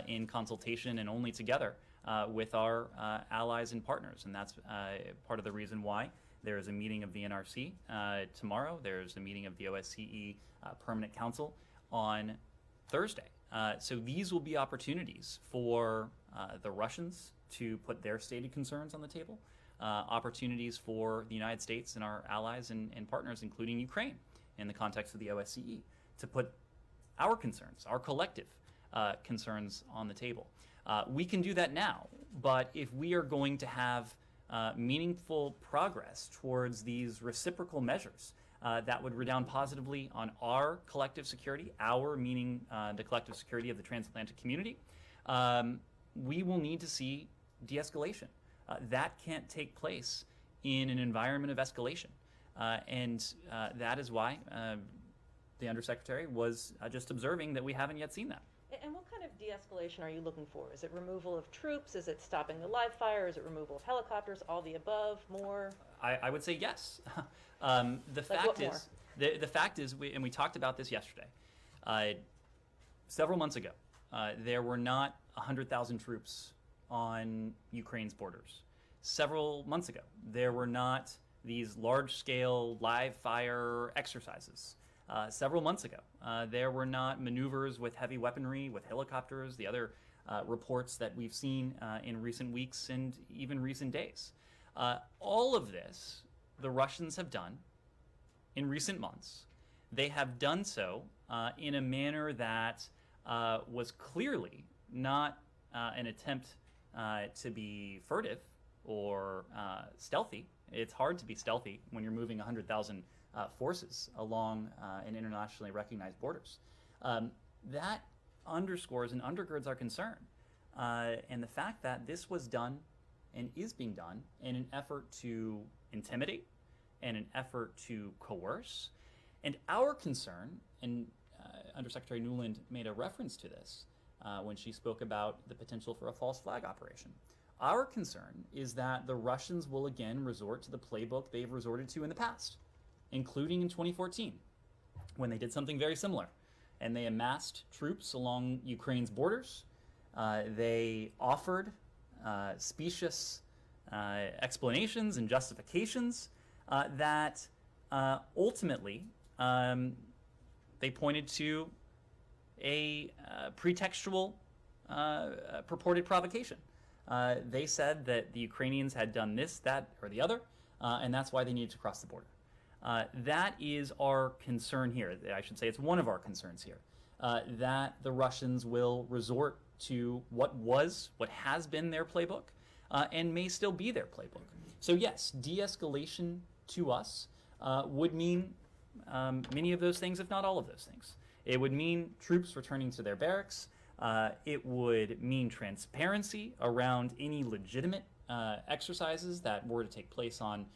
in consultation and only together with our allies and partners. And that's part of the reason why there is a meeting of the NRC tomorrow. There's a meeting of the OSCE Permanent Council on Thursday. So these will be opportunities for the Russians to put their stated concerns on the table, opportunities for the United States and our allies and partners, including Ukraine, in the context of the OSCE, to put our concerns, our collective concerns on the table. We can do that now, but if we are going to have meaningful progress towards these reciprocal measures, that would redound positively on our collective security, our meaning the collective security of the transatlantic community, we will need to see de-escalation. That can't take place in an environment of escalation. And that is why the Undersecretary was just observing that we haven't yet seen that. And what kind of de-escalation are you looking for? Is it removal of troops? Is it stopping the live fire? Is it removal of helicopters? All the above? More? I would say yes. The fact is, and we talked about this yesterday, several months ago, there were not 100,000 troops on Ukraine's borders. Several months ago, there were not these large-scale live fire exercises. Several months ago, there were not maneuvers with heavy weaponry, with helicopters, the other reports that we've seen in recent weeks and even recent days. All of this the Russians have done in recent months. They have done so in a manner that was clearly not an attempt to be furtive or stealthy. It's hard to be stealthy when you're moving 100,000 forces along in internationally recognized borders. That underscores and undergirds our concern. And the fact that this was done and is being done in an effort to intimidate and an effort to coerce. And our concern, and Undersecretary Nuland made a reference to this when she spoke about the potential for a false flag operation. Our concern is that the Russians will again resort to the playbook they've resorted to in the past, including in 2014, when they did something very similar. And they amassed troops along Ukraine's borders. They offered specious explanations and justifications that ultimately they pointed to a pretextual purported provocation. They said that the Ukrainians had done this, that, or the other, and that's why they needed to cross the border. That is our concern here. I should say it's one of our concerns here, that the Russians will resort to what has been their playbook, and may still be their playbook. So yes, de-escalation to us would mean many of those things, if not all of those things. It would mean troops returning to their barracks. It would mean transparency around any legitimate exercises that were to take place on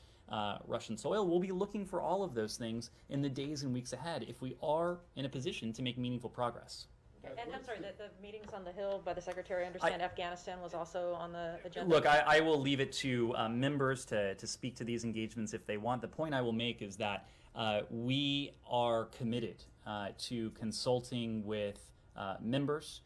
Russian soil. We'll be looking for all of those things in the days and weeks ahead if we are in a position to make meaningful progress. And I'm sorry, the meetings on the Hill by the Secretary, I understand Afghanistan was also on the agenda? Look, I will leave it to members to speak to these engagements if they want. The point I will make is that we are committed to consulting with members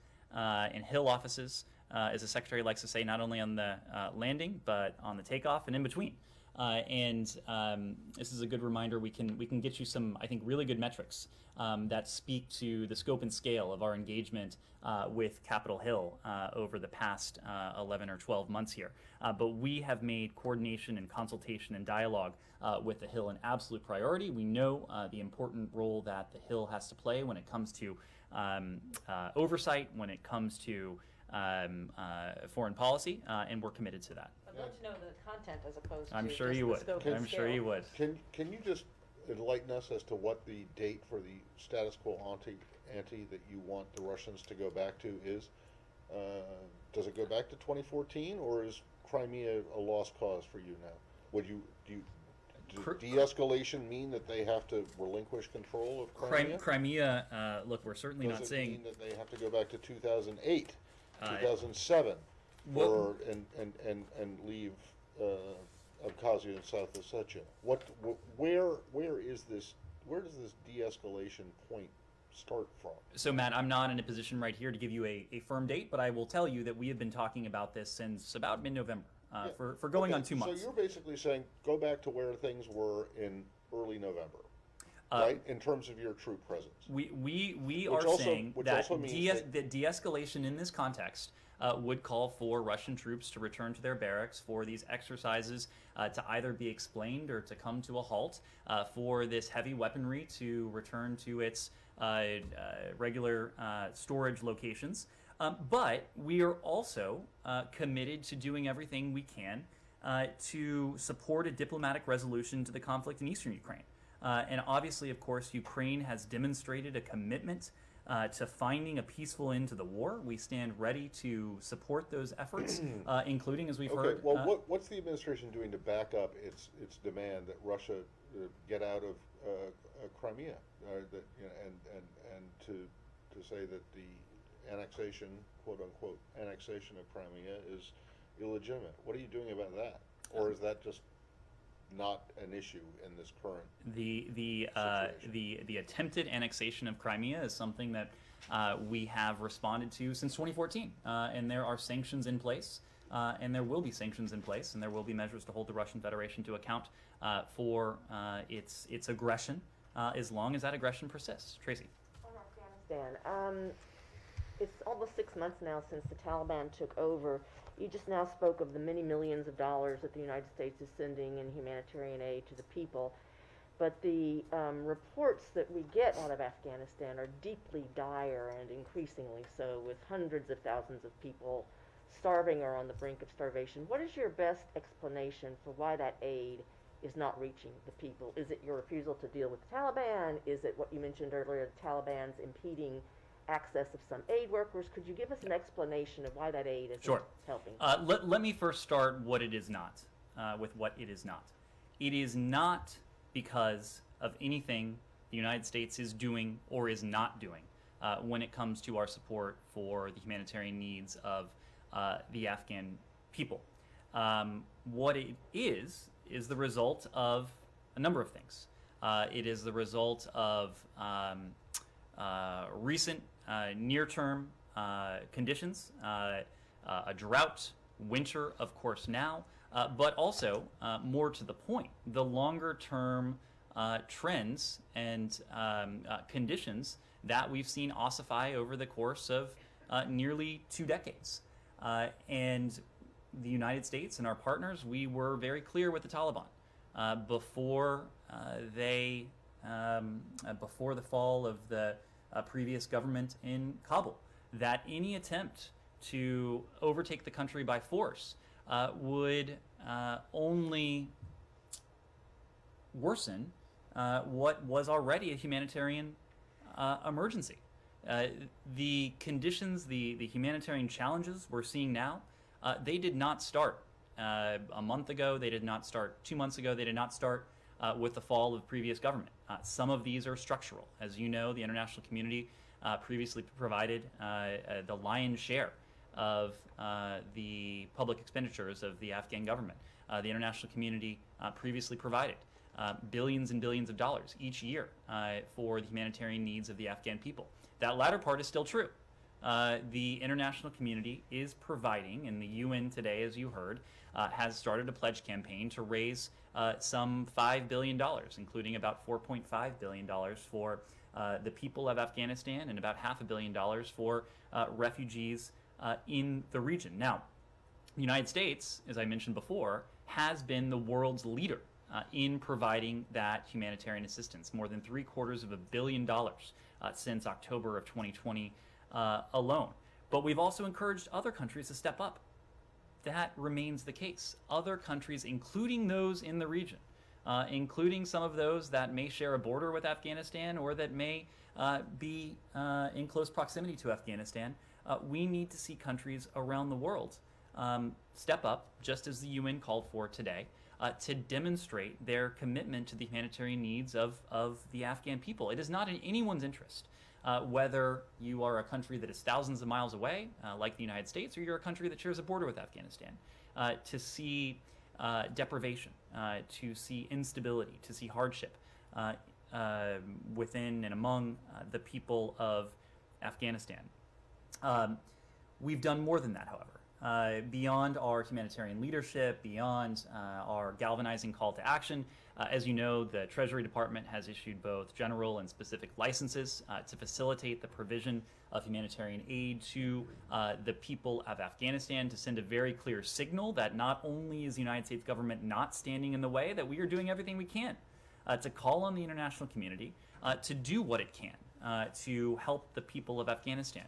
in Hill offices, as the Secretary likes to say, not only on the landing, but on the takeoff and in between. This is a good reminder. We can get you some, I think, really good metrics that speak to the scope and scale of our engagement with Capitol Hill over the past 11 or 12 months here. But we have made coordination and consultation and dialogue with the Hill an absolute priority. We know the important role that the Hill has to play when it comes to oversight, when it comes to foreign policy, and we're committed to that. I'd love to know the content as opposed to I'm sure just you the would. scope and I'm scale. sure you would. Can you just enlighten us as to what the date for the status quo ante that you want the Russians to go back to is? Does it go back to 2014, or is Crimea a lost cause for you now? Does de-escalation mean that they have to relinquish control of Crimea? Crimea, look, we're certainly not Does it saying mean that they have to go back to 2008, 2007, and leave Abkhazia and South Ossetia? Where does this de-escalation point start from? So, Matt, I'm not in a position right here to give you a firm date, but I will tell you that we have been talking about this since about mid-November, for going on 2 months. So you're basically saying go back to where things were in early November, right? In terms of your troop presence. We are saying that the de-escalation in this context would call for Russian troops to return to their barracks, for these exercises to either be explained or to come to a halt, for this heavy weaponry to return to its regular storage locations. But we are also committed to doing everything we can to support a diplomatic resolution to the conflict in eastern Ukraine. And obviously, of course, Ukraine has demonstrated a commitment to finding a peaceful end to the war. We stand ready to support those efforts, including, as we've heard. Well, what's the administration doing to back up its demand that Russia get out of Crimea, and to say that the annexation, quote unquote, annexation of Crimea is illegitimate? What are you doing about that, or is that just not an issue in this current the attempted annexation of Crimea is something that we have responded to since 2014, and there are sanctions in place, and there will be sanctions in place, and there will be measures to hold the Russian Federation to account for its aggression, as long as that aggression persists. Tracy. On Afghanistan, it's almost 6 months now since the Taliban took over. You just now spoke of the many millions of dollars that the United States is sending in humanitarian aid to the people. but the reports that we get out of Afghanistan are deeply dire and increasingly so, with hundreds of thousands of people starving or on the brink of starvation. What is your best explanation for why that aid is not reaching the people? Is it your refusal to deal with the Taliban? Is it what you mentioned earlier, the Taliban's impeding access of some aid workers? Could you give us an explanation of why that aid isn't helping? Let me first start what it is not, with what it is not. It is not because of anything the United States is doing or is not doing when it comes to our support for the humanitarian needs of the Afghan people. What it is the result of a number of things. It is the result of recent near-term conditions, a drought, winter, of course, now, but also, more to the point, the longer-term trends and conditions that we've seen ossify over the course of nearly 2 decades. And the United States and our partners, we were very clear with the Taliban before before the fall of the previous government in Kabul, that any attempt to overtake the country by force would only worsen what was already a humanitarian emergency. The conditions, the humanitarian challenges we're seeing now, they did not start a month ago, they did not start 2 months ago, they did not start with the fall of previous government. Some of these are structural. As you know, the international community previously provided the lion's share of the public expenditures of the Afghan government. The international community previously provided billions and billions of dollars each year for the humanitarian needs of the Afghan people. That latter part is still true. The international community is providing, and the UN today, as you heard, has started a pledge campaign to raise some $5 billion, including about $4.5 billion for the people of Afghanistan and about $500 million for refugees in the region. Now, the United States, as I mentioned before, has been the world's leader in providing that humanitarian assistance, more than $750 million since October of 2020 alone. But we've also encouraged other countries to step up. That remains the case. Other countries, including those in the region, including some of those that may share a border with Afghanistan or that may be in close proximity to Afghanistan, we need to see countries around the world step up, just as the UN called for today, to demonstrate their commitment to the humanitarian needs of the Afghan people. It is not in anyone's interest, whether you are a country that is thousands of miles away, like the United States, or you're a country that shares a border with Afghanistan, to see deprivation, to see instability, to see hardship within and among the people of Afghanistan. We've done more than that, however. Beyond our humanitarian leadership, beyond our galvanizing call to action, as you know, the Treasury Department has issued both general and specific licenses to facilitate the provision of humanitarian aid to the people of Afghanistan, to send a very clear signal that not only is the United States government not standing in the way, that we are doing everything we can to call on the international community to do what it can to help the people of Afghanistan.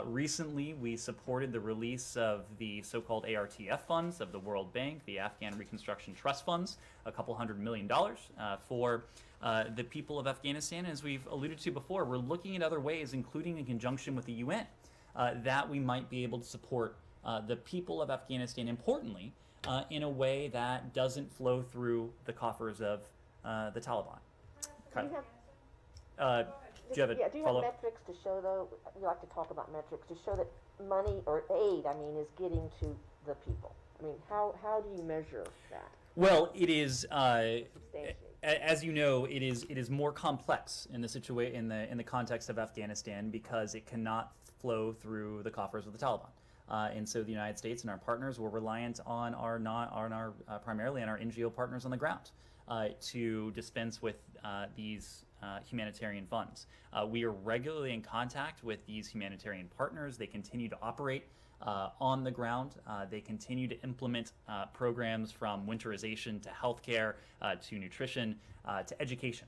Recently, we supported the release of the so-called ARTF funds of the World Bank, the Afghan Reconstruction Trust Funds, $200 million for the people of Afghanistan. As we've alluded to before, we're looking at other ways, including in conjunction with the UN, that we might be able to support the people of Afghanistan, importantly, in a way that doesn't flow through the coffers of the Taliban. Do you have do you have metrics to show, though? You like to talk about metrics to show that money or aid, I mean, is getting to the people. I mean, how do you measure that? Well, it is, as you know, it is more complex in the in the context of Afghanistan, because it cannot flow through the coffers of the Taliban. And so the United States and our partners were reliant on primarily on our NGO partners on the ground to dispense with these humanitarian funds. We are regularly in contact with these humanitarian partners. They continue to operate on the ground. They continue to implement programs from winterization to healthcare to nutrition to education.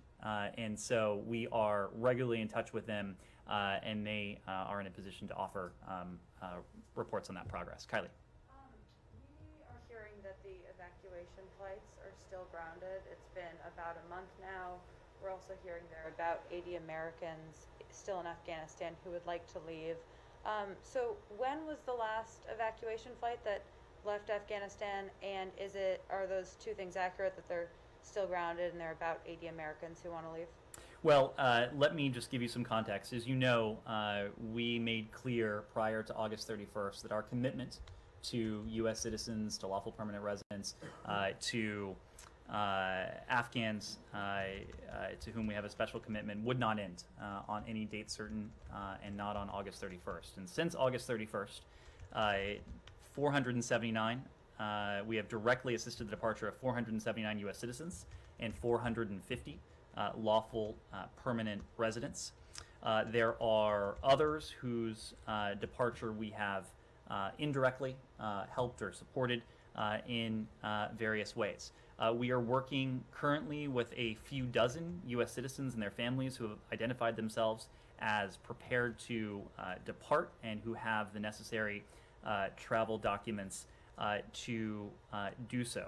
And so we are regularly in touch with them, and they are in a position to offer reports on that progress. Kylie. We are hearing that the evacuation flights are still grounded. It's been about a month now. We're also hearing there are about 80 Americans still in Afghanistan who would like to leave. So when was the last evacuation flight that left Afghanistan, and are those two things accurate, that they're still grounded and there are about 80 Americans who want to leave? Well, let me just give you some context. As you know, we made clear prior to August 31st that our commitment to U.S. citizens, to lawful permanent residents, to Afghans to whom we have a special commitment would not end on any date certain and not on August 31st. And since August 31st, 479, we have directly assisted the departure of 479 U.S. citizens and 450 lawful permanent residents. There are others whose departure we have indirectly helped or supported in various ways. We are working currently with a few dozen U.S. citizens and their families who have identified themselves as prepared to depart and who have the necessary travel documents to do so.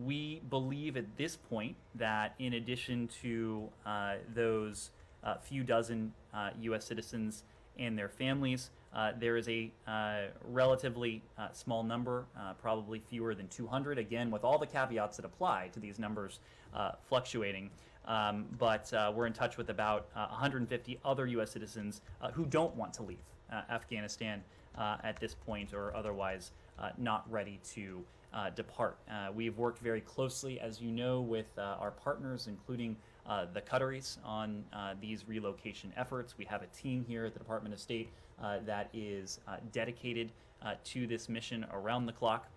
We believe at this point that in addition to those few dozen U.S. citizens and their families, there is a relatively small number, probably fewer than 200, again, with all the caveats that apply to these numbers fluctuating. But we're in touch with about 150 other U.S. citizens who don't want to leave Afghanistan at this point, or otherwise not ready to depart. We've worked very closely, as you know, with our partners, including the Qataris, on these relocation efforts. We have a team here at the Department of State that is dedicated to this mission around the clock.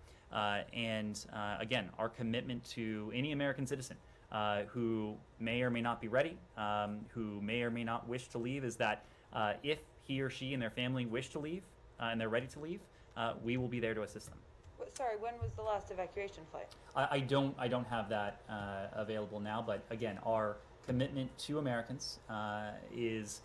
And again, our commitment to any American citizen who may or may not be ready, who may or may not wish to leave, is that if he or she and their family wish to leave and they're ready to leave, we will be there to assist them. Sorry, when was the last evacuation flight? I don't have that available now, but again, our commitment to Americans is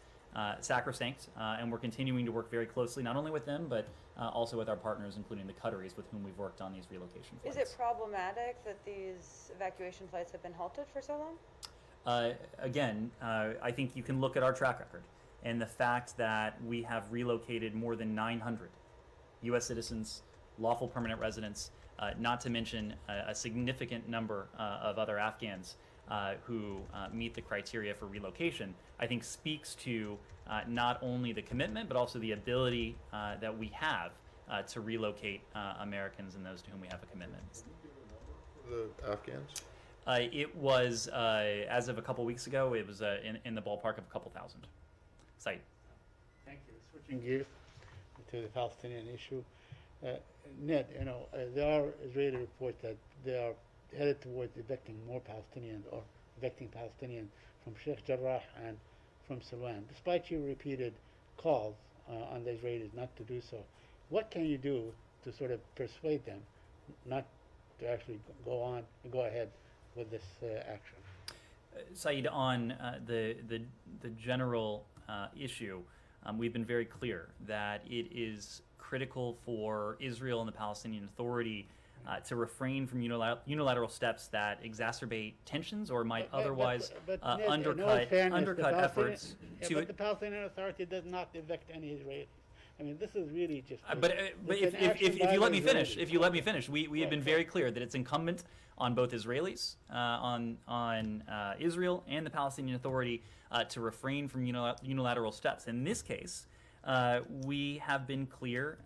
sacrosanct, and we're continuing to work very closely, not only with them, but also with our partners, including the Qataris, with whom we've worked on these relocation flights. Is it problematic that these evacuation flights have been halted for so long? Again, I think you can look at our track record and the fact that we have relocated more than 900 U.S. citizens, lawful permanent residents, not to mention a significant number of other Afghans who meet the criteria for relocation, I think speaks to not only the commitment, but also the ability that we have to relocate Americans and those to whom we have a commitment. The Afghans? It was, as of a couple weeks ago, it was in the ballpark of a couple thousand. Saeed. Thank you. Switching gears to the Palestinian issue. Ned, there are Israeli reports that they are headed towards evicting more Palestinians, or evicting Palestinians from Sheikh Jarrah and from Silwan, despite your repeated calls on the Israelis not to do so. What can you do to sort of persuade them not to actually go ahead with this action? Saeed, on the general issue, we've been very clear that it is critical for Israel and the Palestinian Authority to refrain from unilateral steps that exacerbate tensions or might otherwise undercut efforts to. But the Palestinian Authority does not evict any Israelis. I mean, this is really just. But if you let me finish, we have been very clear that it's incumbent on both Israelis, on Israel and the Palestinian Authority to refrain from unilateral steps. In this case, we have been clear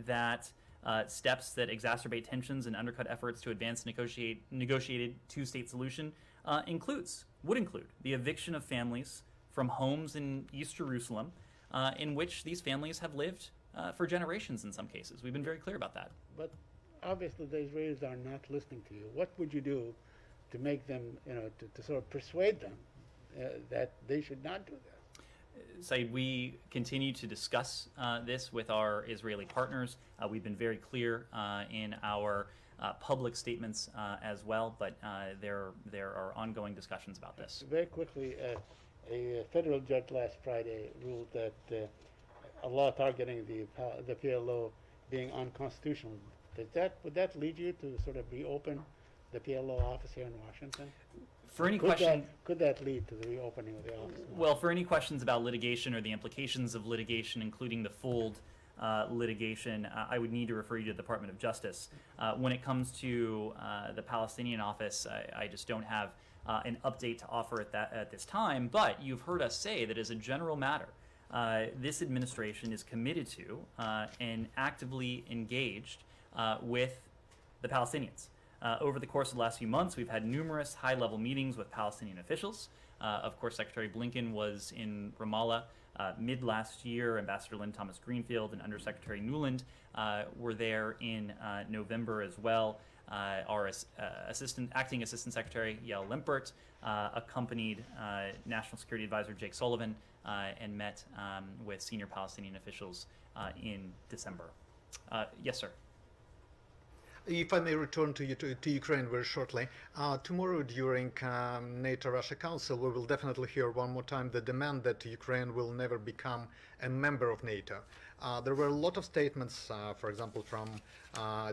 that steps that exacerbate tensions and undercut efforts to advance negotiated two-state solution would include the eviction of families from homes in East Jerusalem in which these families have lived for generations in some cases. We've been very clear about that. But obviously the Israelis are not listening to you. What would you do to make them, to sort of persuade them that they should not do that? Saeed, we continue to discuss this with our Israeli partners. We've been very clear in our public statements as well, but there are ongoing discussions about this. Very quickly, a federal judge last Friday ruled that a law targeting the PLO being unconstitutional. Would that lead you to sort of reopen the PLO office here in Washington? For any question, could that lead to the reopening of the office? Well, for any questions about litigation or the implications of litigation, including the fooled litigation, I would need to refer you to the Department of Justice. When it comes to the Palestinian office, I just don't have an update to offer at this time, but you've heard us say that as a general matter, this administration is committed to and actively engaged with the Palestinians. Over the course of the last few months, we've had numerous high-level meetings with Palestinian officials. Of course, Secretary Blinken was in Ramallah mid-last year. Ambassador Lynn Thomas Greenfield and Undersecretary Nuland were there in November as well. Our acting Assistant Secretary Yael Limpert accompanied National Security Advisor Jake Sullivan and met with senior Palestinian officials in December. Yes, sir. If I may return to Ukraine very shortly, tomorrow during NATO-Russia Council, we will definitely hear one more time the demand that Ukraine will never become a member of NATO. There were a lot of statements, for example, from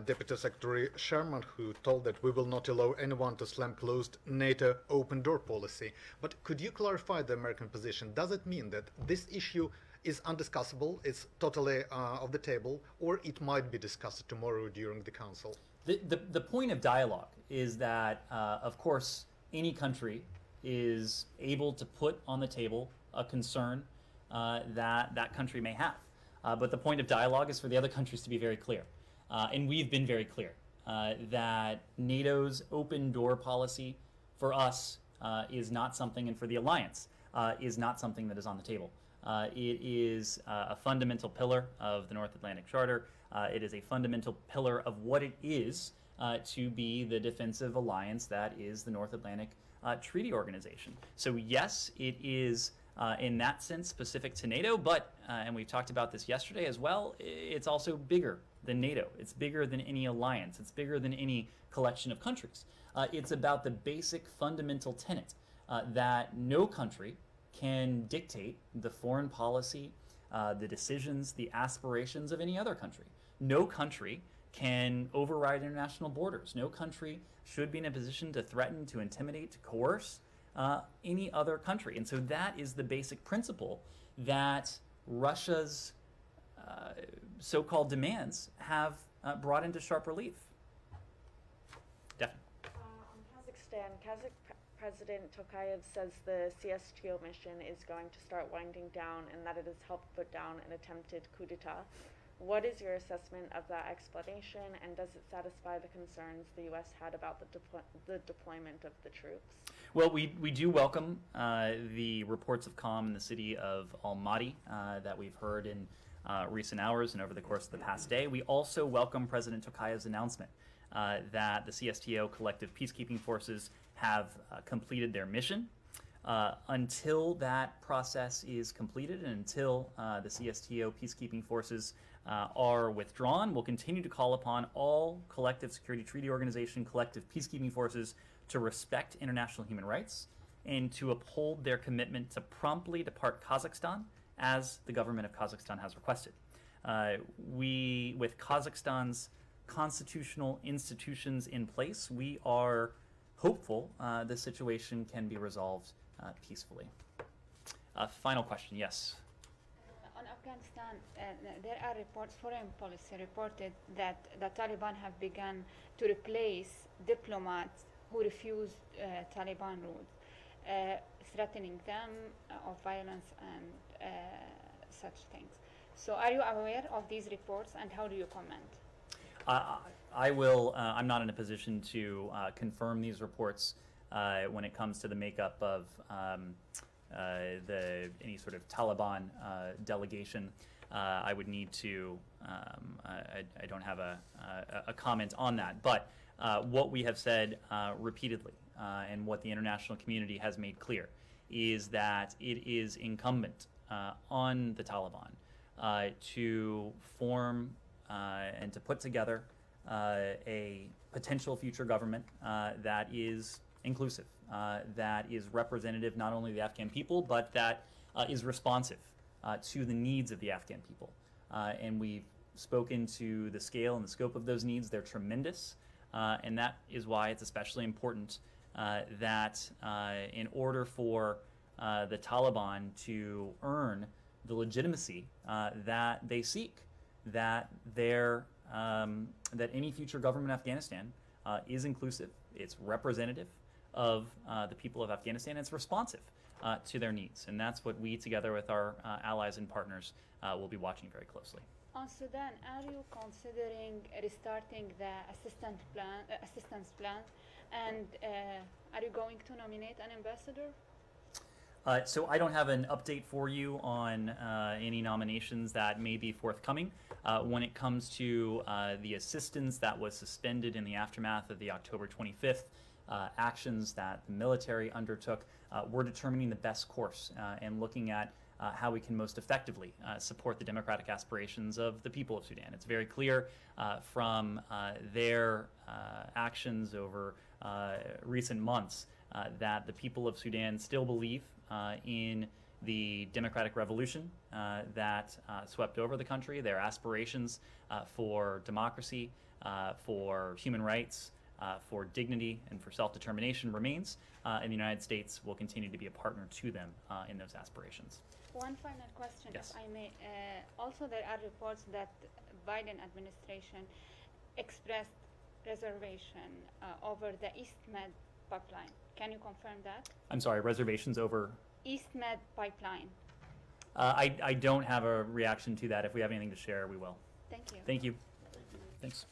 Deputy Secretary Sherman, who told that we will not allow anyone to slam closed NATO open door policy. But could you clarify the American position? Does it mean that this issue is undiscussable, it's totally off the table, or it might be discussed tomorrow during the council? The point of dialogue is that, of course, any country is able to put on the table a concern that country may have. But the point of dialogue is for the other countries to be very clear. And we've been very clear that NATO's open door policy for us is not something, and for the alliance, is not something that is on the table. It is a fundamental pillar of the North Atlantic Charter. It is a fundamental pillar of what it is to be the defensive alliance that is the North Atlantic Treaty Organization. So yes, it is in that sense specific to NATO, but, and we've talked about this yesterday as well, it's also bigger than NATO. It's bigger than any alliance. It's bigger than any collection of countries. It's about the basic fundamental tenet that no country can dictate the foreign policy, the decisions, the aspirations of any other country. No country can override international borders. No country should be in a position to threaten, to intimidate, to coerce any other country. And so that is the basic principle that Russia's so-called demands have brought into sharp relief. Definitely. On Kazakhstan, President Tokayev says the CSTO mission is going to start winding down and that it has helped put down an attempted coup d'etat. What is your assessment of that explanation, and does it satisfy the concerns the U.S. had about the deployment of the troops? Well, we do welcome the reports of calm in the city of Almaty that we've heard in recent hours and over the course of the past day. We also welcome President Tokayev's announcement that the CSTO collective peacekeeping forces have completed their mission. Until that process is completed and until the CSTO peacekeeping forces are withdrawn, we'll continue to call upon all collective security treaty organization, collective peacekeeping forces to respect international human rights and to uphold their commitment to promptly depart Kazakhstan as the government of Kazakhstan has requested. With Kazakhstan's constitutional institutions in place, we are hopeful the situation can be resolved peacefully. Final question, yes. On Afghanistan, there are reports, foreign policy reported that the Taliban have begun to replace diplomats who refuse Taliban rules, threatening them of violence and such things. So are you aware of these reports, and how do you comment? I will, I'm not in a position to confirm these reports when it comes to the makeup of any sort of Taliban delegation. I would need to, I don't have a comment on that, but what we have said repeatedly and what the international community has made clear is that it is incumbent on the Taliban to form and to put together a potential future government that is inclusive, that is representative not only of the Afghan people, but that is responsive to the needs of the Afghan people. And we've spoken to the scale and the scope of those needs. They're tremendous, and that is why it's especially important that in order for the Taliban to earn the legitimacy that they seek, that that any future government in Afghanistan is inclusive, it's representative of the people of Afghanistan, it's responsive to their needs. And that's what we, together with our allies and partners, will be watching very closely. On Sudan, are you considering restarting the assistance plan, and are you going to nominate an ambassador? So I don't have an update for you on any nominations that may be forthcoming. When it comes to the assistance that was suspended in the aftermath of the October 25th actions that the military undertook, we're determining the best course and looking at how we can most effectively support the democratic aspirations of the people of Sudan. It's very clear from their actions over recent months that the people of Sudan still believe in the democratic revolution that swept over the country, their aspirations for democracy, for human rights, for dignity, and for self-determination remains, and the United States will continue to be a partner to them in those aspirations. One final question, Yes. if I may. Also, there are reports that Biden administration expressed reservation over the East Med pipeline. Can you confirm that? I'm sorry, reservations over? East Med pipeline. I don't have a reaction to that. If we have anything to share, we will. Thank you. Thank you. Thanks.